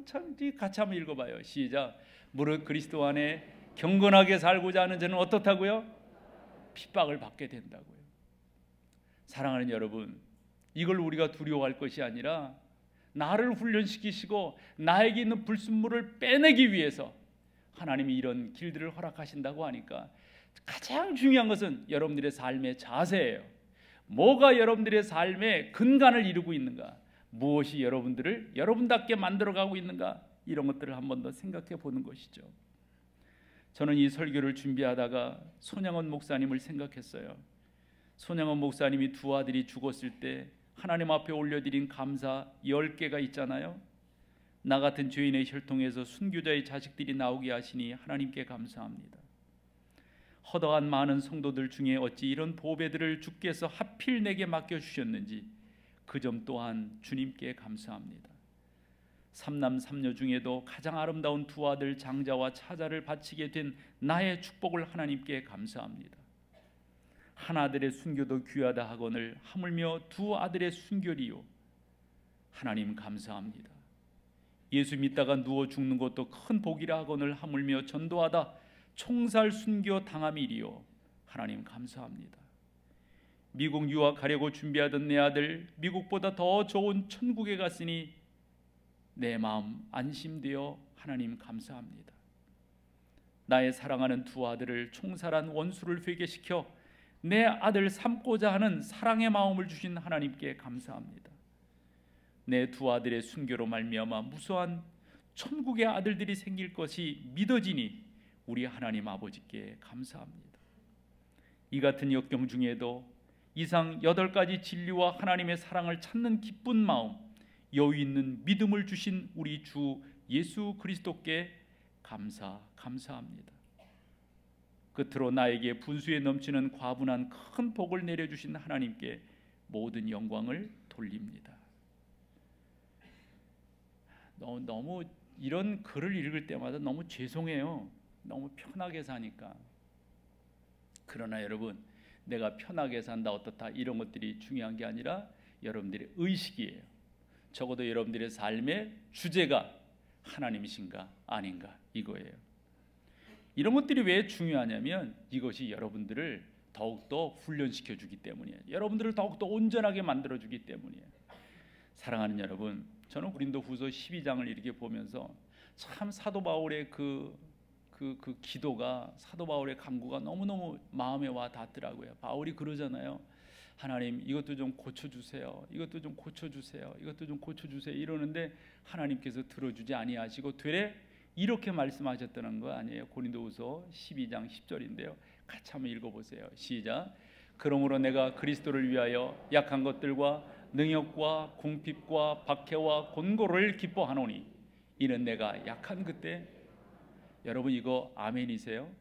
참 같이 한번 읽어봐요. 시작. 무릇 그리스도 안에 경건하게 살고자 하는 자는 어떻다고요? 핍박을 받게 된다고요. 사랑하는 여러분, 이걸 우리가 두려워할 것이 아니라 나를 훈련시키시고 나에게 있는 불순물을 빼내기 위해서 하나님이 이런 길들을 허락하신다고 하니까 가장 중요한 것은 여러분들의 삶의 자세예요. 뭐가 여러분들의 삶의 근간을 이루고 있는가, 무엇이 여러분들을 여러분답게 만들어가고 있는가, 이런 것들을 한 번 더 생각해 보는 것이죠. 저는 이 설교를 준비하다가 손양원 목사님을 생각했어요. 손양원 목사님이 두 아들이 죽었을 때 하나님 앞에 올려드린 감사 10개가 있잖아요. 나 같은 죄인의 혈통에서 순교자의 자식들이 나오게 하시니 하나님께 감사합니다. 허다한 많은 성도들 중에 어찌 이런 보배들을 주께서 하필 내게 맡겨주셨는지 그 점 또한 주님께 감사합니다. 삼남 삼녀 중에도 가장 아름다운 두 아들 장자와 차자를 바치게 된 나의 축복을 하나님께 감사합니다. 한 아들의 순교도 귀하다 하거늘 하물며 두 아들의 순교리요. 하나님 감사합니다. 예수 믿다가 누워 죽는 것도 큰 복이라 하거늘 하물며 전도하다 총살 순교 당함이리요. 하나님 감사합니다. 미국 유학 가려고 준비하던 내 아들 미국보다 더 좋은 천국에 갔으니 내 마음 안심되어 하나님 감사합니다. 나의 사랑하는 두 아들을 총살한 원수를 회개시켜 내 아들 삼고자 하는 사랑의 마음을 주신 하나님께 감사합니다. 내 두 아들의 순교로 말미암아 무수한 천국의 아들들이 생길 것이 믿어지니 우리 하나님 아버지께 감사합니다. 이 같은 역경 중에도 이상 8가지 진리와 하나님의 사랑을 찾는 기쁜 마음, 여유 있는 믿음을 주신 우리 주 예수 그리스도께 감사합니다. 끝으로 나에게 분수에 넘치는 과분한 큰 복을 내려주신 하나님께 모든 영광을 돌립니다. 너무 이런 글을 읽을 때마다 너무 죄송해요. 너무 편하게 사니까. 그러나 여러분, 내가 편하게 산다 어떻다 이런 것들이 중요한 게 아니라 여러분들의 의식이에요. 적어도 여러분들의 삶의 주제가 하나님이신가 아닌가 이거예요. 이런 것들이 왜 중요하냐면 이것이 여러분들을 더욱더 훈련시켜 주기 때문이에요. 여러분들을 더욱더 온전하게 만들어 주기 때문이에요. 사랑하는 여러분, 저는 고린도후서 12장을 이렇게 보면서 참 사도 바울의 그 기도가, 사도 바울의 간구가 너무너무 마음에 와 닿더라고요. 바울이 그러잖아요. 하나님, 이것도 좀 고쳐주세요. 이것도 좀 고쳐주세요. 이것도 좀 고쳐주세요. 이러는데 하나님께서 들어주지 아니하시고 되레 이렇게 말씀하셨다는 거 아니에요. 고린도후서 12장 10절인데요. 같이 한번 읽어보세요. 시작. 그러므로 내가 그리스도를 위하여 약한 것들과 능욕과 궁핍과 박해와 곤고를 기뻐하노니 이는 내가 약한 그때. 여러분 이거 아멘이세요?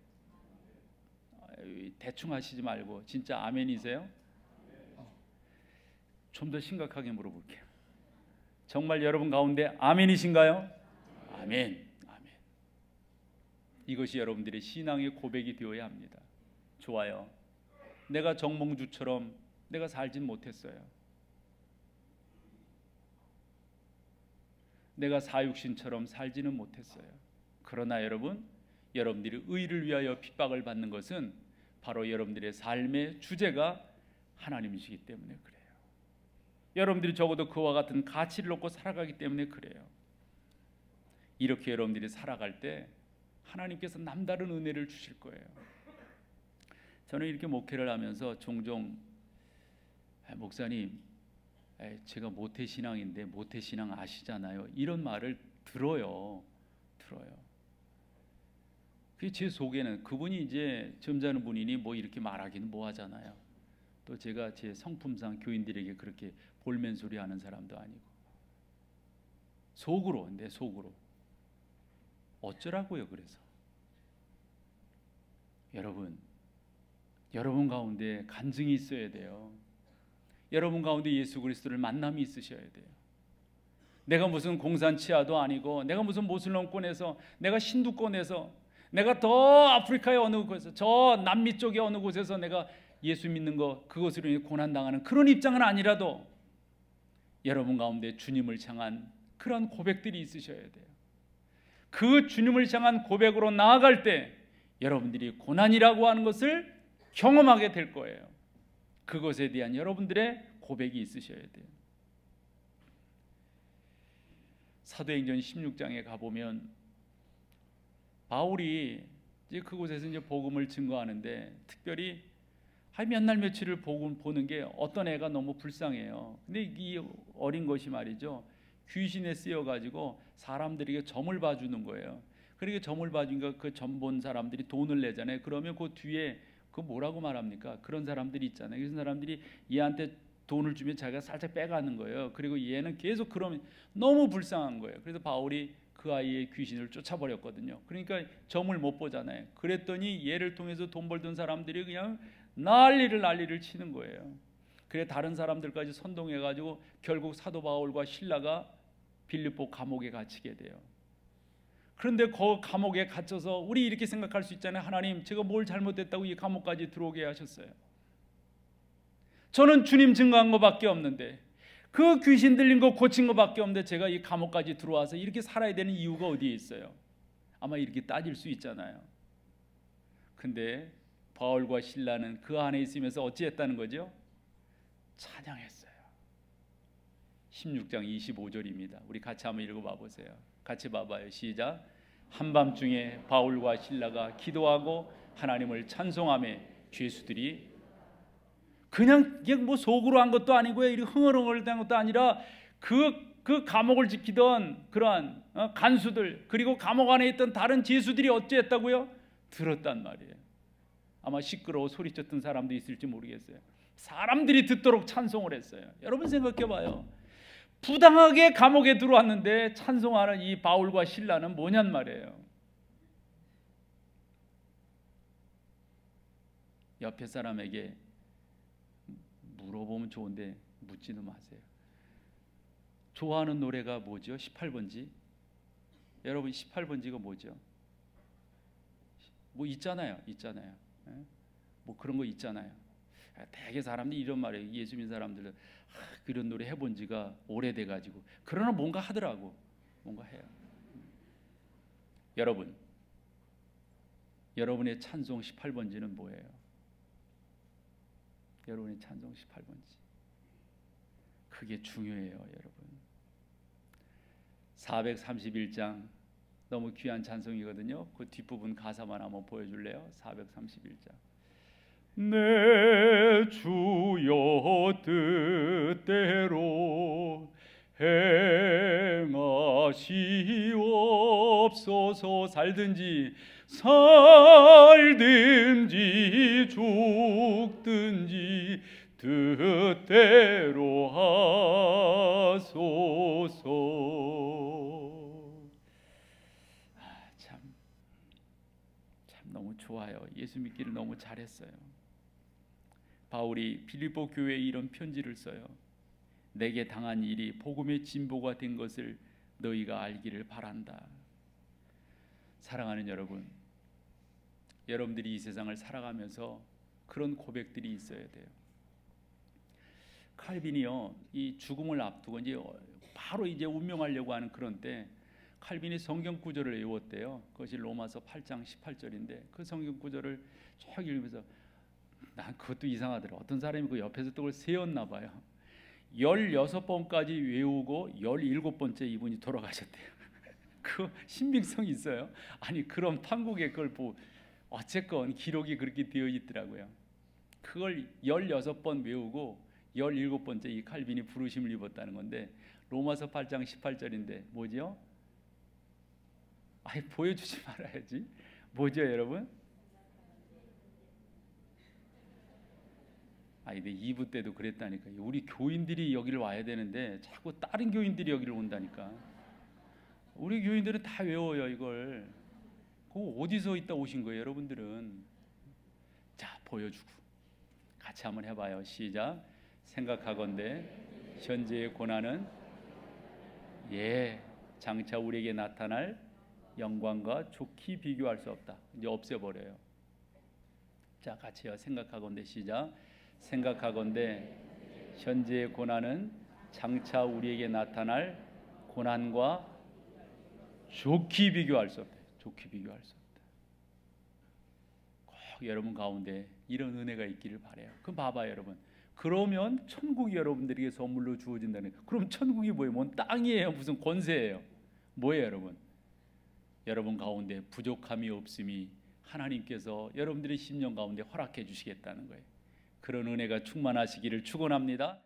대충 하시지 말고 진짜 아멘이세요? 좀 더 심각하게 물어볼게요. 정말 여러분 가운데 아멘이신가요? 아멘. 아멘. 이것이 여러분들의 신앙의 고백이 되어야 합니다. 좋아요. 내가 정몽주처럼 내가 살진 못했어요. 내가 사육신처럼 살지는 못했어요. 그러나 여러분, 여러분들이 의를 위하여 핍박을 받는 것은 바로 여러분들의 삶의 주제가 하나님이시기 때문에 그래요. 여러분들이 적어도 그와 같은 가치를 놓고 살아가기 때문에 그래요. 이렇게 여러분들이 살아갈 때 하나님께서 남다른 은혜를 주실 거예요. 저는 이렇게 목회를 하면서 종종 목사님, 제가 모태신앙인데 모태신앙 아시잖아요, 이런 말을 들어요. 그게 제 속에는 그분이 이제 점잖은 분이니 뭐 이렇게 말하기는 뭐 하잖아요. 또 제가 제 성품상 교인들에게 그렇게 볼멘소리 하는 사람도 아니고, 속으로, 내 속으로 어쩌라고요. 그래서 여러분 가운데 간증이 있어야 돼요. 여러분 가운데 예수 그리스도를 만남이 있으셔야 돼요. 내가 무슨 공산치하도 아니고, 내가 무슨 모슬렘권에서, 내가 신두권에서, 내가 더 아프리카의 어느 곳에서, 저 남미 쪽의 어느 곳에서 내가 예수 믿는 거, 그것으로 인해 고난당하는 그런 입장은 아니라도 여러분 가운데 주님을 향한 그런 고백들이 있으셔야 돼요. 그 주님을 향한 고백으로 나아갈 때 여러분들이 고난이라고 하는 것을 경험하게 될 거예요. 그것에 대한 여러분들의 고백이 있으셔야 돼요. 사도행전 16장에 가보면 바울이 이제 그곳에서 이제 복음을 증거하는데, 특별히 몇 날 며칠을 복음 보는 게 어떤 애가 너무 불쌍해요. 근데 이 어린 것이 말이죠, 귀신에 쓰여가지고 사람들에게 점을 봐주는 거예요. 그러니까 점을 봐주니까 그 점 본 사람들이 돈을 내잖아요. 그러면 그 뒤에 그 뭐라고 말합니까? 그런 사람들이 있잖아요. 그런 사람들이 얘한테 돈을 주면 자기가 살짝 빼가는 거예요. 그리고 얘는 계속 그러면 너무 불쌍한 거예요. 그래서 바울이 그 아이의 귀신을 쫓아버렸거든요. 그러니까 점을 못 보잖아요. 그랬더니 얘를 통해서 돈 벌던 사람들이 그냥 난리를 치는 거예요. 그래 다른 사람들까지 선동해가지고 결국 사도 바울과 실라가 빌립보 감옥에 갇히게 돼요. 그런데 그 감옥에 갇혀서 우리 이렇게 생각할 수 있잖아요. 하나님, 제가 뭘 잘못했다고 이 감옥까지 들어오게 하셨어요? 저는 주님 증거한 것밖에 없는데, 그 귀신 들린 거 고친 것밖에 없는데 제가 이 감옥까지 들어와서 이렇게 살아야 되는 이유가 어디에 있어요? 아마 이렇게 따질 수 있잖아요. 근데 바울과 실라는 그 안에 있으면서 어찌했다는 거죠? 찬양했어요. 16장 25절입니다. 우리 같이 한번 읽어봐 보세요. 같이 봐봐요. 시작. 한밤중에 바울과 실라가 기도하고 하나님을 찬송하며 죄수들이, 그냥 이게 뭐 속으로 한 것도 아니고요, 이렇게 흥얼흥얼한 것도 아니라 그 감옥을 지키던 그러한 간수들, 그리고 감옥 안에 있던 다른 죄수들이 어찌했다고요? 들었단 말이에요. 아마 시끄러워 소리쳤던 사람도 있을지 모르겠어요. 사람들이 듣도록 찬송을 했어요. 여러분 생각해 봐요. 부당하게 감옥에 들어왔는데 찬송하는 이 바울과 실라는 뭐냔 말이에요. 옆에 사람에게 물어보면 좋은데 묻지도 마세요. 좋아하는 노래가 뭐죠? 18번지. 여러분 18번지가 뭐죠? 뭐 있잖아요. 뭐 그런 거 있잖아요. 대개 사람들이 이런 말이에요. 예수 믿는 사람들은 그런 노래 해본 지가 오래돼 가지고, 그러나 뭔가 하더라고. 뭔가 해요. 여러분의 찬송 18번지는 뭐예요? 여러분의 찬송 18번지. 그게 중요해요, 여러분. 431장 너무 귀한 찬송이거든요. 그 뒷부분 가사만 한번 보여줄래요? 431장. 내 주여 뜻대로 행하시옵소서. 살든지 죽든지 뜻대로 하소서. 참 너무 좋아요. 예수 믿기를 너무 잘했어요. 바울이 빌립보 교회에 이런 편지를 써요. 내게 당한 일이 복음의 진보가 된 것을 너희가 알기를 바란다. 사랑하는 여러분, 여러분들이 이 세상을 살아가면서 그런 고백들이 있어야 돼요. 칼빈이요, 이 죽음을 앞두고 이제 바로 이제 운명하려고 하는 그런 때 칼빈이 성경 구절을 외웠대요. 그것이 로마서 8장 18절인데 그 성경 구절을 쭉 읽으면서 난 그것도 이상하더라. 어떤 사람이 그 옆에서 또 그걸 세웠나 봐요. 16번까지 외우고 17번째 이분이 돌아가셨대요. 그 신빙성이 있어요. 아니 그럼 한국에 그걸 어쨌건 기록이 그렇게 되어 있더라고요. 그걸 16번 외우고 17번째 이 칼빈이 부르심을 입었다는 건데 로마서 8장 18절인데 뭐죠? 아니 보여주지 말아야지. 뭐죠 여러분? 아니 근데 2부 때도 그랬다니까요. 우리 교인들이 여기를 와야 되는데 자꾸 다른 교인들이 여기를 온다니까. 우리 교인들은 다 외워요 이걸. 그거 어디서 있다 오신 거예요 여러분들은? 자 보여주고 같이 한번 해봐요. 시작. 생각하건대 현재의 고난은 장차 우리에게 나타날 영광과 좋게 비교할 수 없다. 이제 없애버려요. 자 같이요. 생각하건대 시작. 생각하건대 현재의 고난은 장차 우리에게 나타날 고난과 좋게 비교할 수 없다. 좋게 비교할 수 없다. 꼭 여러분 가운데 이런 은혜가 있기를 바라요. 그럼 봐봐요 여러분. 그러면 천국이 여러분들에게 선물로 주어진다는 거예요. 그럼 천국이 뭐예요? 뭔 땅이에요? 무슨 권세예요? 뭐예요 여러분? 여러분 가운데 부족함이 없음이 하나님께서 여러분들의 심령 가운데 허락해 주시겠다는 거예요. 그런 은혜가 충만하시기를 축원합니다.